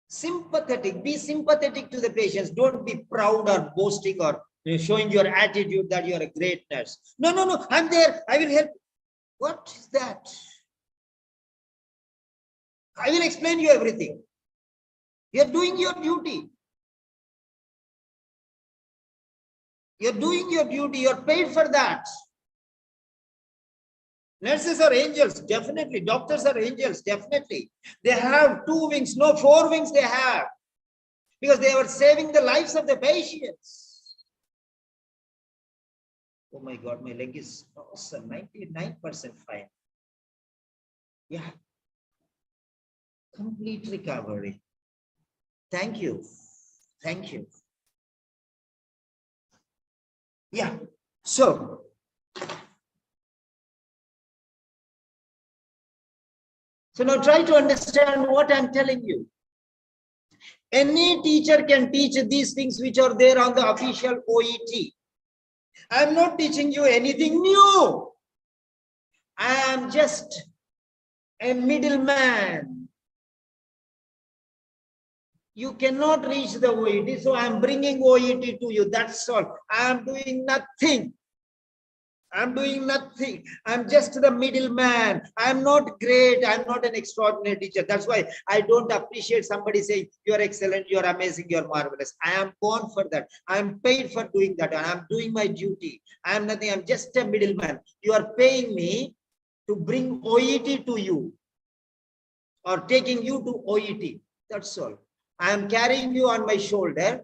Sympathetic, be sympathetic to the patients. Don't be proud or boasting or showing your attitude that you're a great nurse. No, no, no, I'm there. I will help. What is that? I will explain you everything. You're doing your duty. You're doing your duty. You're paid for that. Nurses are angels, definitely. Doctors are angels, definitely. They have 2 wings, no 4 wings they have. Because they were saving the lives of the patients. Oh my God, my leg is awesome, 99% fine. Yeah. Complete recovery. Thank you. Thank you. Yeah. So, now try to understand what I'm telling you. Any teacher can teach these things which are there on the official OET. I'm not teaching you anything new. I am just a middleman. You cannot reach the OET, so I'm bringing OET to you. That's all. I'm doing nothing. I'm doing nothing. I'm just the middleman. I'm not great. I'm not an extraordinary teacher. That's why I don't appreciate somebody saying, you're excellent, you're amazing, you're marvelous. I am born for that. I'm paid for doing that. And I'm doing my duty. I'm nothing. I'm just a middleman. You are paying me to bring OET to you or taking you to OET. That's all. I am carrying you on my shoulder.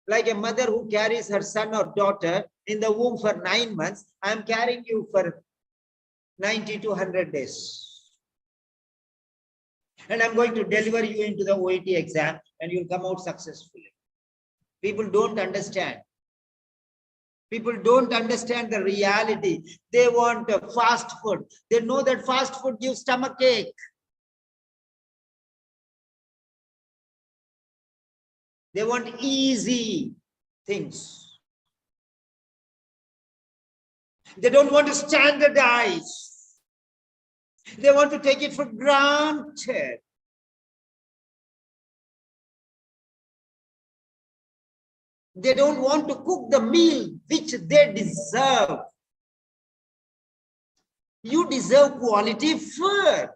Like a mother who carries her son or daughter in the womb for 9 months, I am carrying you for 90 to 100 days. And I'm going to deliver you into the OET exam and you'll come out successfully. People don't understand. People don't understand the reality. They want fast food. They know that fast food gives stomach ache. They want easy things. They don't want to standardize. They want to take it for granted. They don't want to cook the meal which they deserve. You deserve quality food.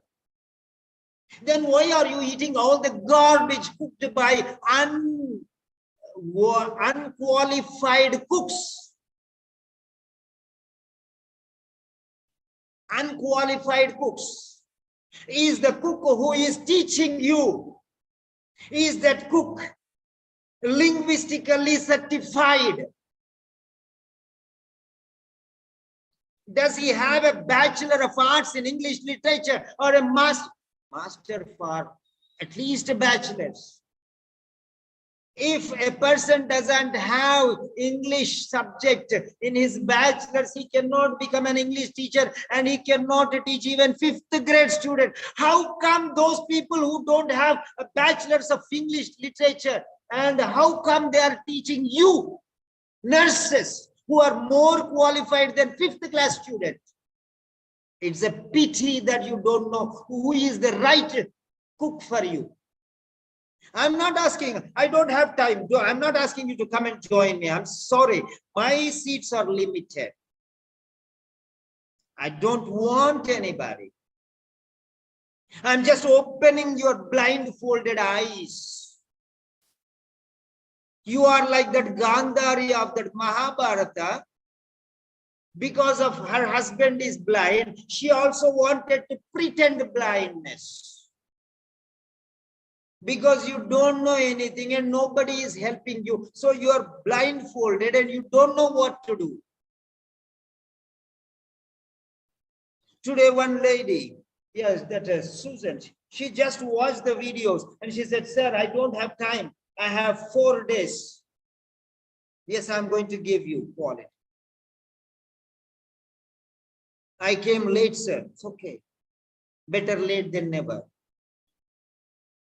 Then why are you eating all the garbage cooked by unqualified cooks? Unqualified cooks. Is the cook who is teaching you, is that cook linguistically certified? Does he have a Bachelor of Arts in English literature or a master for at least a bachelor's? If a person doesn't have English subject in his bachelor's, he cannot become an English teacher, and he cannot teach even 5th grade student. How come those people who don't have a bachelor's of English literature, and how come they are teaching you, nurses, who are more qualified than 5th class students? It's a pity that you don't know who is the right cook for you. I'm not asking, I don't have time. I'm not asking you to come and join me. I'm sorry. My seats are limited. I don't want anybody. I'm just opening your blindfolded eyes. You are like that Gandhari of that Mahabharata. Because of her husband is blind, she also wanted to pretend blindness. Because you don't know anything and nobody is helping you. So you are blindfolded and you don't know what to do. Today, one lady, yes, that is Susan, she just watched the videos and she said, sir, I don't have time. I have 4 days. Yes, I'm going to give you quality. I came late, sir. It's okay. Better late than never.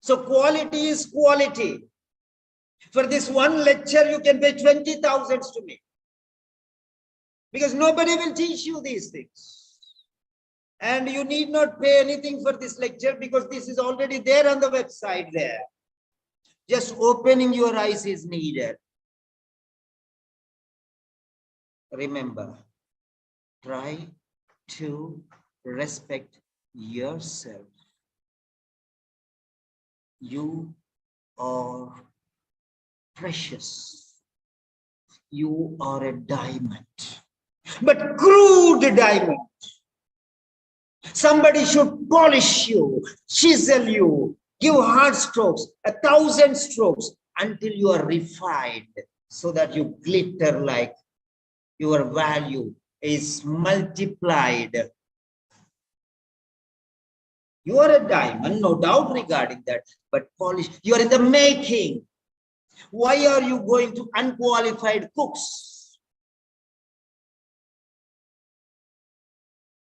So quality is quality. For this one lecture, you can pay 20,000 to me. Because nobody will teach you these things. And you need not pay anything for this lecture because this is already there on the website there. Just opening your eyes is needed. Remember, try to respect yourself. You are precious. You are a diamond, but crude diamond. Somebody should polish you, chisel you, give hard strokes, 1,000 strokes until you are refined so that you glitter like your value is multiplied. You are a diamond, no doubt regarding that, but polish. You are in the making. Why are you going to unqualified cooks?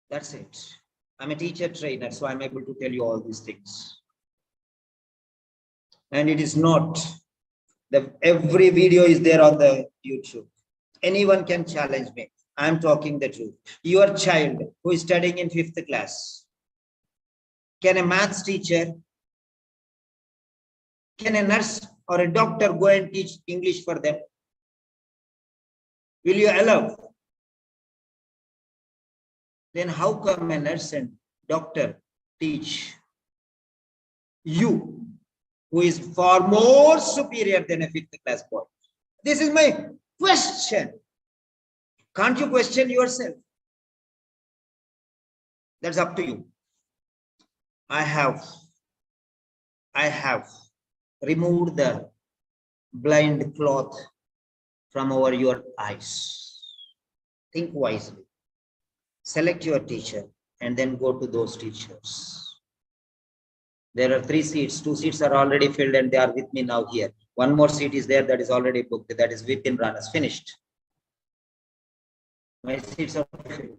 That's it. I'm a teacher trainer, so I'm able to tell you all these things. And it is not, every video is there on the YouTube. Anyone can challenge me. I'm talking the truth. Your child who is studying in 5th class, can a maths teacher, can a nurse or a doctor go and teach English for them? Will you allow? Then how come a nurse and doctor teach you, who is far more superior than a 5th class boy? This is my question. Can't you question yourself? That's up to you. I have removed the blind cloth from over your eyes. Think wisely. Select your teacher and then go to those teachers. There are 3 seats. 2 seats are already filled and they are with me now here. 1 more seat is there that is already booked. That is within runners. Finished. My seats are filled.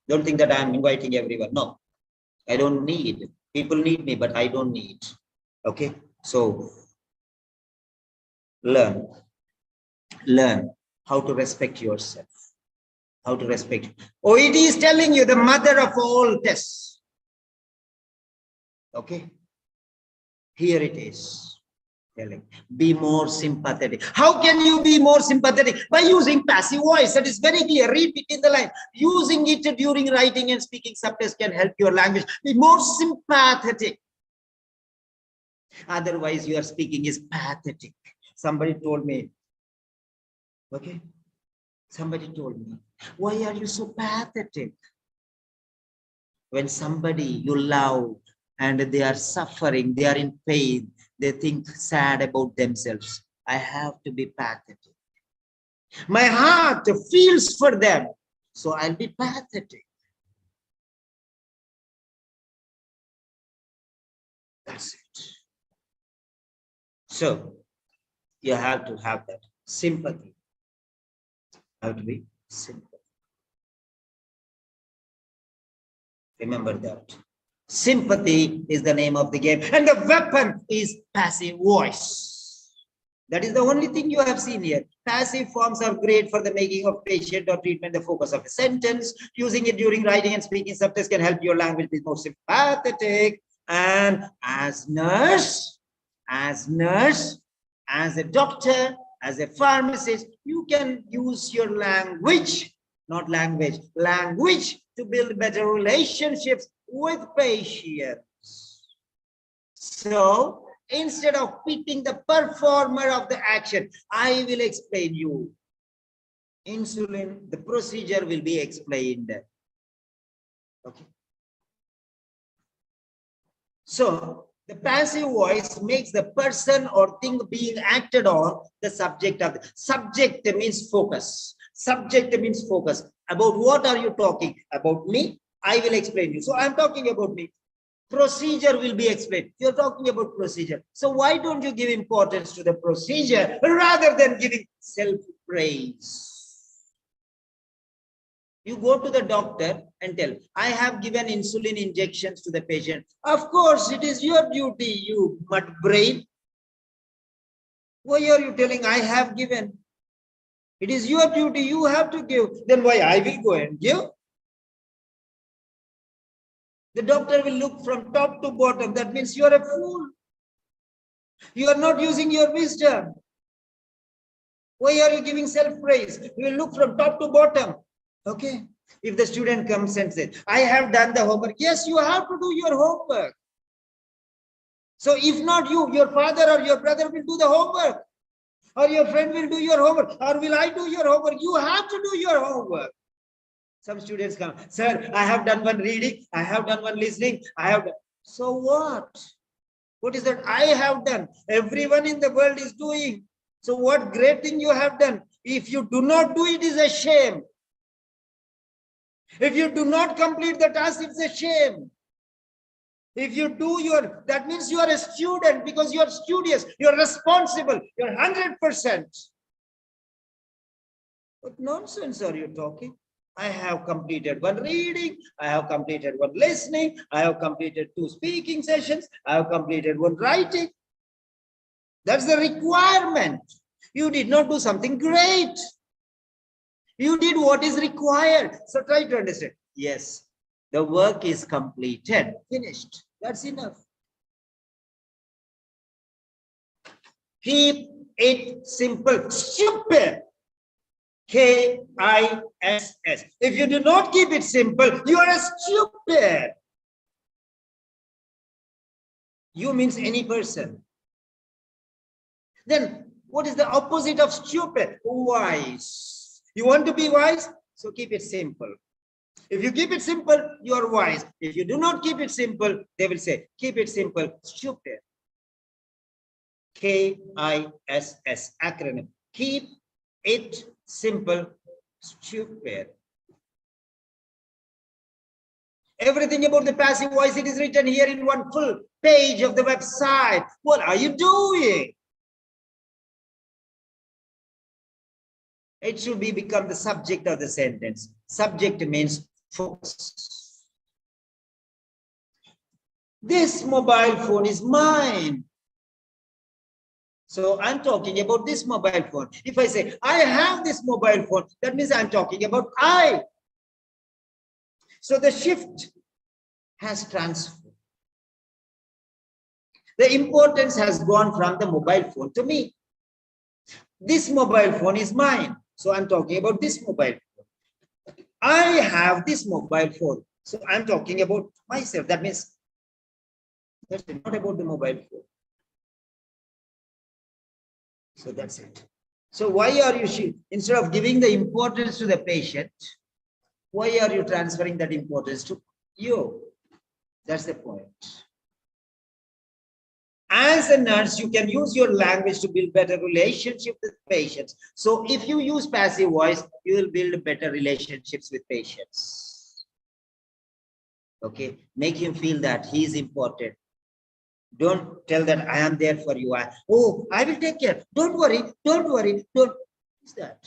Don't think that I'm inviting everyone. No, I don't need. People need me, but I don't need. Okay, so learn how to respect yourself. How to respect. OET is telling you the mother of all tests. Okay, here it is. Telling, be more sympathetic. How can you be more sympathetic? By using passive voice. That is very clear. Read between the lines. Using it during writing and speaking subtext can help your language be more sympathetic. Otherwise, your speaking is pathetic. Somebody told me, okay, somebody told me, why are you so pathetic? When somebody you love and they are suffering, they are in pain, they think sad about themselves. I have to be pathetic. My heart feels for them, so I'll be pathetic. That's it. So you have to have that sympathy. Have to be sympathetic. Remember that. Sympathy is the name of the game, and the weapon is passive voice. That is the only thing you have seen here. Passive forms are great for the making of patient or treatment the focus of a sentence. Using it during writing and speaking subtext can help your language be more sympathetic. And as nurse, as a doctor, as a pharmacist, you can use your language, not language, language to build better relationships with patients. So instead of pitting the performer of the action, I will explain you. Insulin, the procedure will be explained. Okay. So the passive voice makes the person or thing being acted on the subject of the subject means focus. Subject means focus. About what are you talking? About me? I will explain you. So I'm talking about me. Procedure will be explained. You're talking about procedure. So why don't you give importance to the procedure rather than giving self-praise? You go to the doctor and tell, I have given insulin injections to the patient. Of course, it is your duty, you mud brain. Why are you telling I have given? It is your duty, you have to give. Then why I will go and give? The doctor will look from top to bottom. That means you are a fool. You are not using your wisdom. Why are you giving self-praise? You will look from top to bottom. Okay. If the student comes and says, I have done the homework. Yes, you have to do your homework. So if not you, your father or your brother will do the homework. Or your friend will do your homework. Or will I do your homework? You have to do your homework. Some students come, sir, I have done one reading. I have done one listening. I have done. So what? What is that I have done? Everyone in the world is doing. So what great thing you have done? If you do not do it, is a shame. If you do not complete the task, it's a shame. If you do that means you are a student because you are studious, you are responsible, you are 100%. What nonsense are you talking? I have completed one reading, I have completed one listening, I have completed 2 speaking sessions, I have completed 1 writing. That's the requirement. You did not do something great. You did what is required. So try to understand. Yes, the work is completed, finished. That's enough. Keep it simple. Stupid. K-I-S-S. If you do not keep it simple, you are a stupid. You means any person. Then what is the opposite of stupid? Wise. You want to be wise? So keep it simple. If you keep it simple, you are wise. If you do not keep it simple, they will say, keep it simple, stupid. K-I-S-S, acronym. Keep it simple, stupid. Everything about the passive voice, it is written here in one full page of the website. What are you doing? It should become the subject of the sentence. Subject means focus. This mobile phone is mine. So I'm talking about this mobile phone. If I say, I have this mobile phone, that means I'm talking about I. So the shift has transferred. The importance has gone from the mobile phone to me. This mobile phone is mine. So I'm talking about this mobile phone. I have this mobile phone. So I'm talking about myself. That means that's not about the mobile phone. So that's it. So why are you, instead of giving the importance to the patient, why are you transferring that importance to you? That's the point. As a nurse, you can use your language to build better relationship with patients. So if you use passive voice, you will build better relationships with patients. Okay, make him feel that he is important. Don't tell that I am there for you. I will take care. Don't worry. Don't worry. What is that?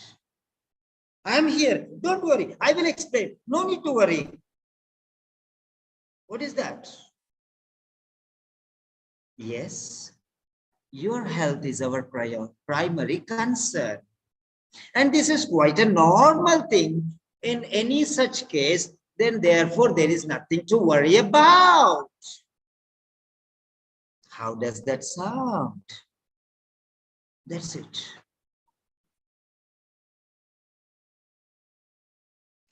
I am here. Don't worry. I will explain. No need to worry. What is that? Yes, your health is our primary concern. And this is quite a normal thing in any such case. Then therefore, there is nothing to worry about. How does that sound? That's it.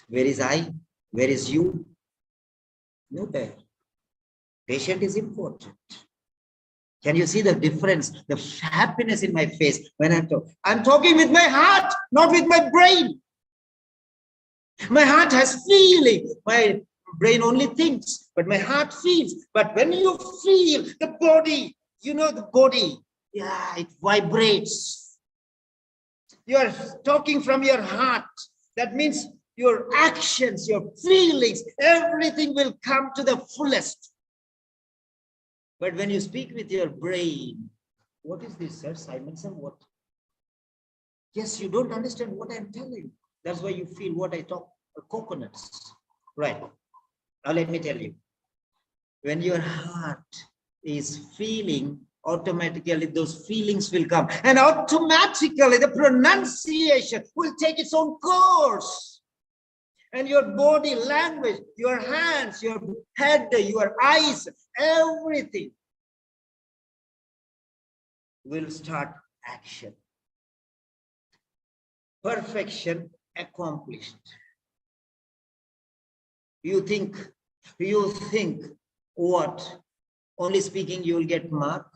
Where is I? Where is you? Nowhere. Patient is important. Can you see the difference, the happiness in my face when I'm talking? I'm talking with my heart, not with my brain. My heart has feeling. My brain only thinks, but my heart feels. But when you feel the body, you know the body, yeah, it vibrates. You are talking from your heart. That means your actions, your feelings, everything will come to the fullest. But when you speak with your brain, what is this, sir? Simon, sir, what? Yes, you don't understand what I'm telling. That's why you feel what I talk, coconuts. Right. Now let me tell you. When your heart is feeling, automatically those feelings will come. And automatically the pronunciation will take its own course. And your body language, your hands, your head, your eyes, everything will start action. Perfection accomplished. You think what? Only speaking you will get mark?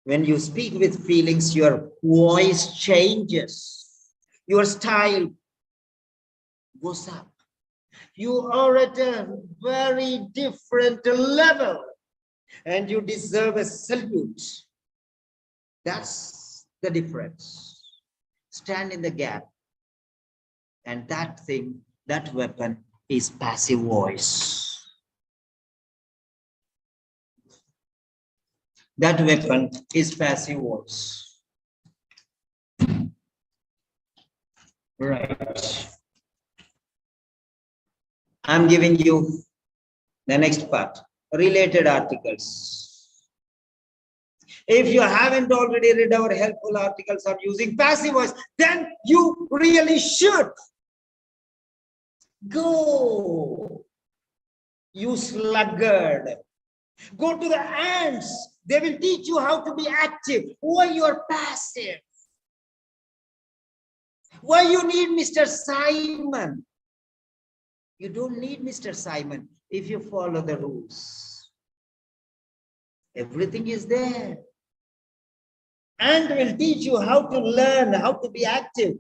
When you speak with feelings, your voice changes. Your style goes up. You are at a very different level and you deserve a salute. That's the difference. Stand in the gap. And that thing, that weapon is passive voice. That weapon is passive voice. Right. I'm giving you the next part, related articles. If you haven't already read our helpful articles on using passive voice, then you really should. Go, you sluggard. Go to the ants. They will teach you how to be active. Why you are passive? Why you need Mr. Simon? You don't need Mr. Simon if you follow the rules. Everything is there. And will teach you how to learn, how to be active.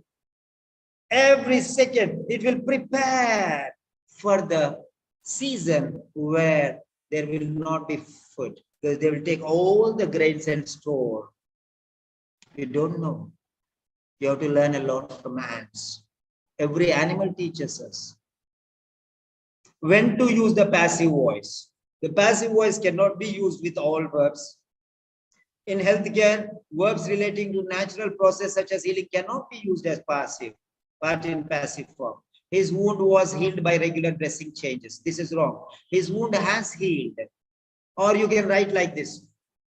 Every second, it will prepare for the season where there will not be food. Because they will take all the grains and store. You don't know. You have to learn a lot from ants. Every animal teaches us when to use the passive voice. The passive voice cannot be used with all verbs. In healthcare, verbs relating to natural process such as healing cannot be used as passive, but in passive form. His wound was healed by regular dressing changes. This is wrong. His wound has healed. Or you can write like this.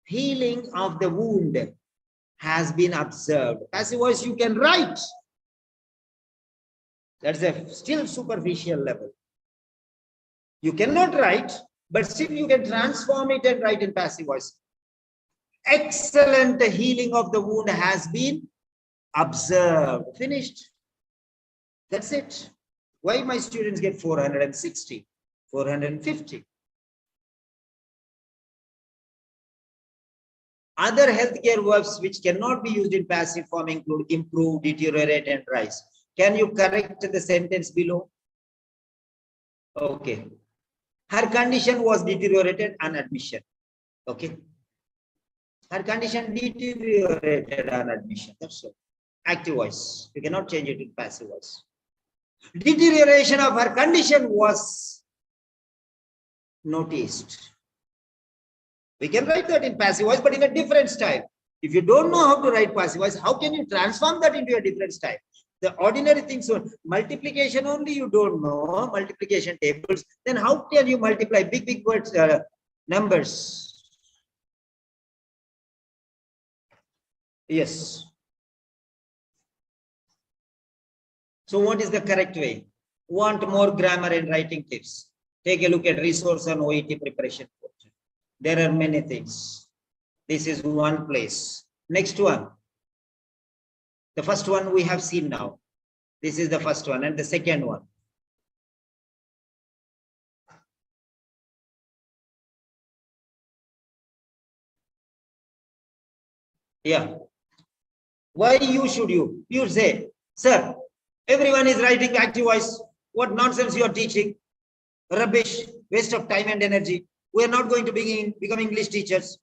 Healing of the wound has been observed. Passive voice you can write. That's a still superficial level. You cannot write, but still you can transform it and write in passive voice. Excellent healing of the wound has been observed. Finished. That's it. Why my students get 460, 450? Other healthcare verbs which cannot be used in passive form include improve, deteriorate, and rise. Can you correct the sentence below? Okay. Her condition was deteriorated on admission. Okay. Her condition deteriorated on admission. That's all. Active voice. You cannot change it in passive voice. Deterioration of her condition was noticed. We can write that in passive voice, but in a different style. If you don't know how to write passive voice, how can you transform that into a different style? The ordinary things, so multiplication only you don't know, multiplication tables, then how can you multiply big words, numbers? Yes. So what is the correct way? Want more grammar and writing tips? Take a look at resource on OET preparation. There are many things. This is one place. Next one. The first one we have seen now. This is the first one and the second one. Yeah. Why you should you? You say, sir, everyone is writing active voice. What nonsense you are teaching? Rubbish, waste of time and energy. We are not going to become English teachers.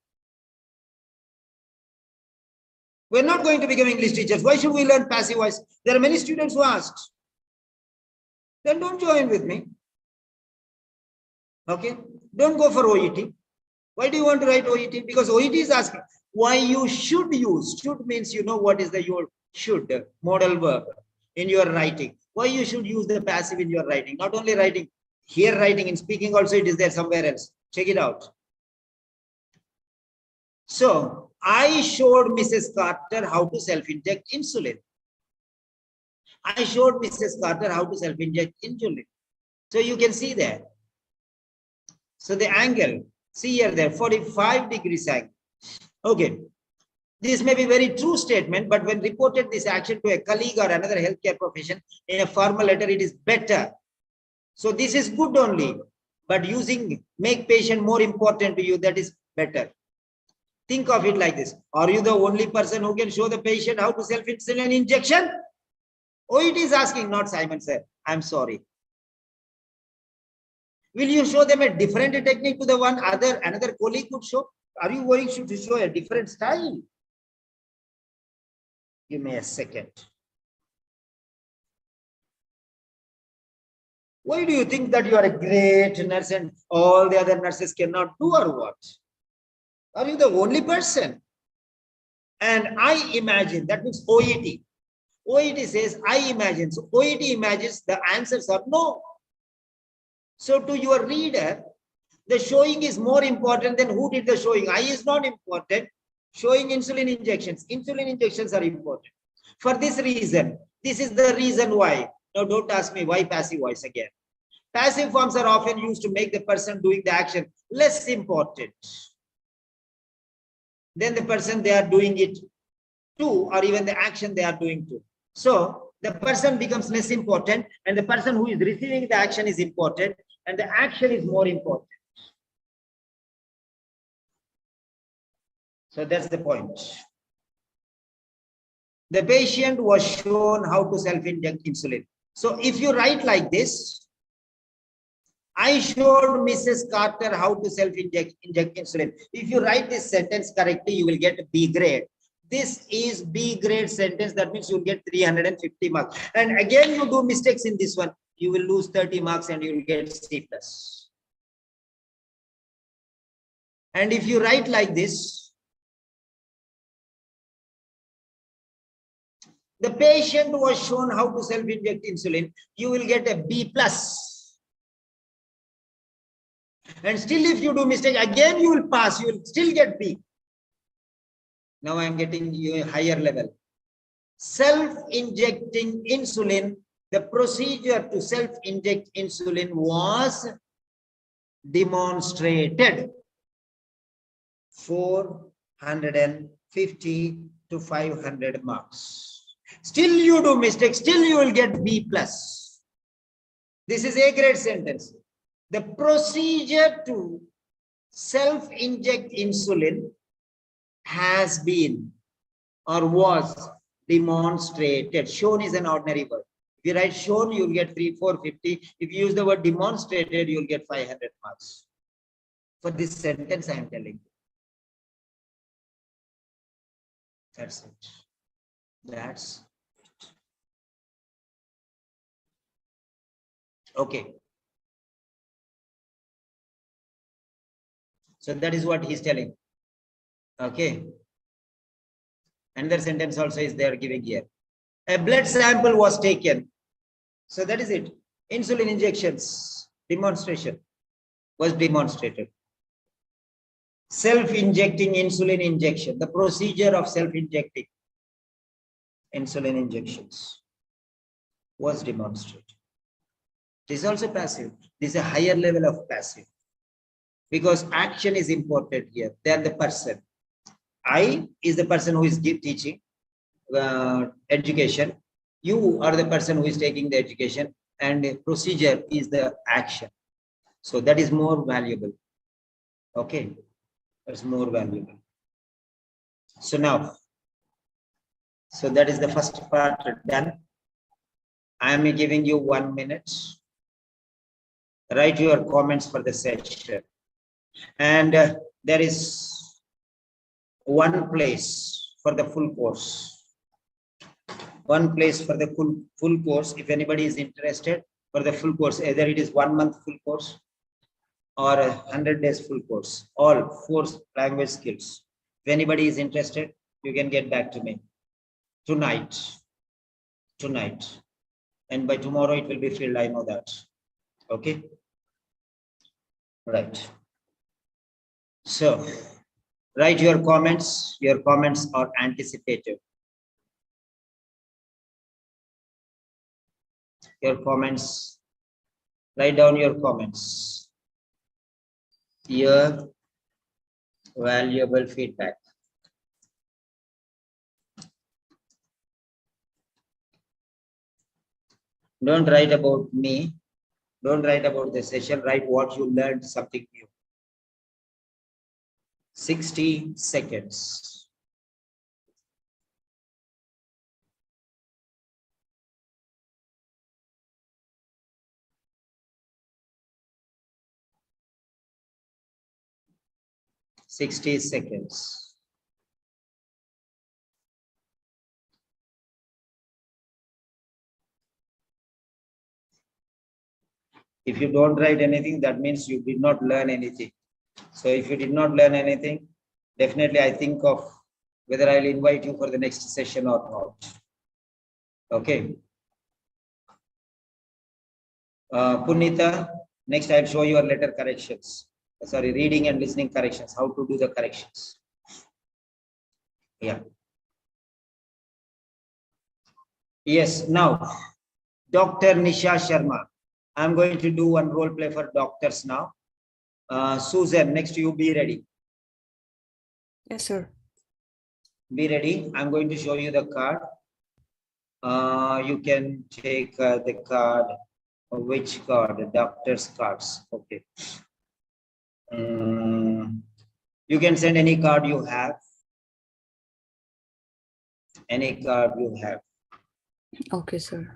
We're not going to become English teachers. Why should we learn passive voice? There are many students who asked. Then don't join with me. Okay? Don't go for OET. Why do you want to write OET? Because OET is asking why you should use. Should means you know what is the your should modal verb in your writing. Why you should use the passive in your writing. Not only writing, here writing, in speaking also it is there somewhere else. Check it out. So, I showed Mrs. Carter how to self-inject insulin. I showed Mrs. Carter how to self-inject insulin. So, you can see there. So, the angle, see here there, 45 degrees angle. Okay. This may be very true statement, but when reported this action to a colleague or another healthcare profession in a formal letter, it is better. So, this is good only, but using make patient more important to you, that is better. Think of it like this. Are you the only person who can show the patient how to self-insulin injection? OET is asking, not Simon sir. I'm sorry. Will you show them a different technique to the one another colleague could show? Are you going to show a different style? Give me a second. Why do you think that you are a great nurse and all the other nurses cannot do, or what? Are you the only person? And I imagine, that means OET. OET says, I imagine. So OET imagines the answers are no. So to your reader, the showing is more important than who did the showing. I is not important. Showing insulin injections. Insulin injections are important. For this reason, this is the reason why. Now don't ask me why passive voice again. Passive forms are often used to make the person doing the action less important than the person they are doing it to, or even the action they are doing to. So the person becomes less important and the person who is receiving the action is important and the action is more important. So that's the point. The patient was shown how to self-inject insulin. So if you write like this, I showed Mrs. Carter how to self-inject insulin. If you write this sentence correctly, you will get B grade. This is B grade sentence. That means you'll get 350 marks. And again, you do mistakes in this one, you will lose 30 marks and you will get C+. And if you write like this, The patient was shown how to self-inject insulin, you will get a B+. And still if you do mistake, again you will pass, you will still get B. Now I am getting you a higher level. Self-injecting insulin, the procedure to self-inject insulin was demonstrated. 450 to 500 marks. Still you do mistake, still you will get B+. This is a grade sentence. The procedure to self-inject insulin has been or was demonstrated. Shown is an ordinary word. If you write shown, you'll get 450. If you use the word demonstrated, you'll get 500 marks. For this sentence, I am telling you. That's it. That's it. Okay. So that is what he's telling. Okay. Another sentence also is there giving here. A blood sample was taken. So that is it. Insulin injections demonstration was demonstrated. Self-injecting insulin injection, the procedure of self-injecting insulin injections was demonstrated. This is also passive. This is a higher level of passive because action is important here. They are the person. I is the person who is teaching education. You are the person who is taking the education, and the procedure is the action. So that is more valuable. Okay, that's more valuable. So now, so that is the first part done. I am giving you 1 minute. Write your comments for the session, and there is one place for the full course. One place for the full course. If anybody is interested for the full course, either it is 1 month full course or 100 days full course, all 4 language skills. If anybody is interested, you can get back to me tonight. And by tomorrow it will be filled, I know that. Okay. Right. So write your comments. Your comments are anticipated. Your comments. Write down your comments. Your valuable feedback. Don't write about me. Don't write about the session. Write what you learned, something new. 60 seconds. If you don't write anything, that means you did not learn anything. So if you did not learn anything, definitely I think of whether I'll invite you for the next session or not. Okay. Punita, next I'll show you your letter corrections. Sorry, reading and listening corrections, how to do the corrections. Yeah. Yes, now, Dr. Nisha Sharma. I'm going to do one role play for doctors now. Susan, next you be ready. Yes, sir. Be ready. I'm going to show you the card. You can take the card. Which card? The doctor's cards. Okay. You can send any card you have. Any card you have. Okay, sir.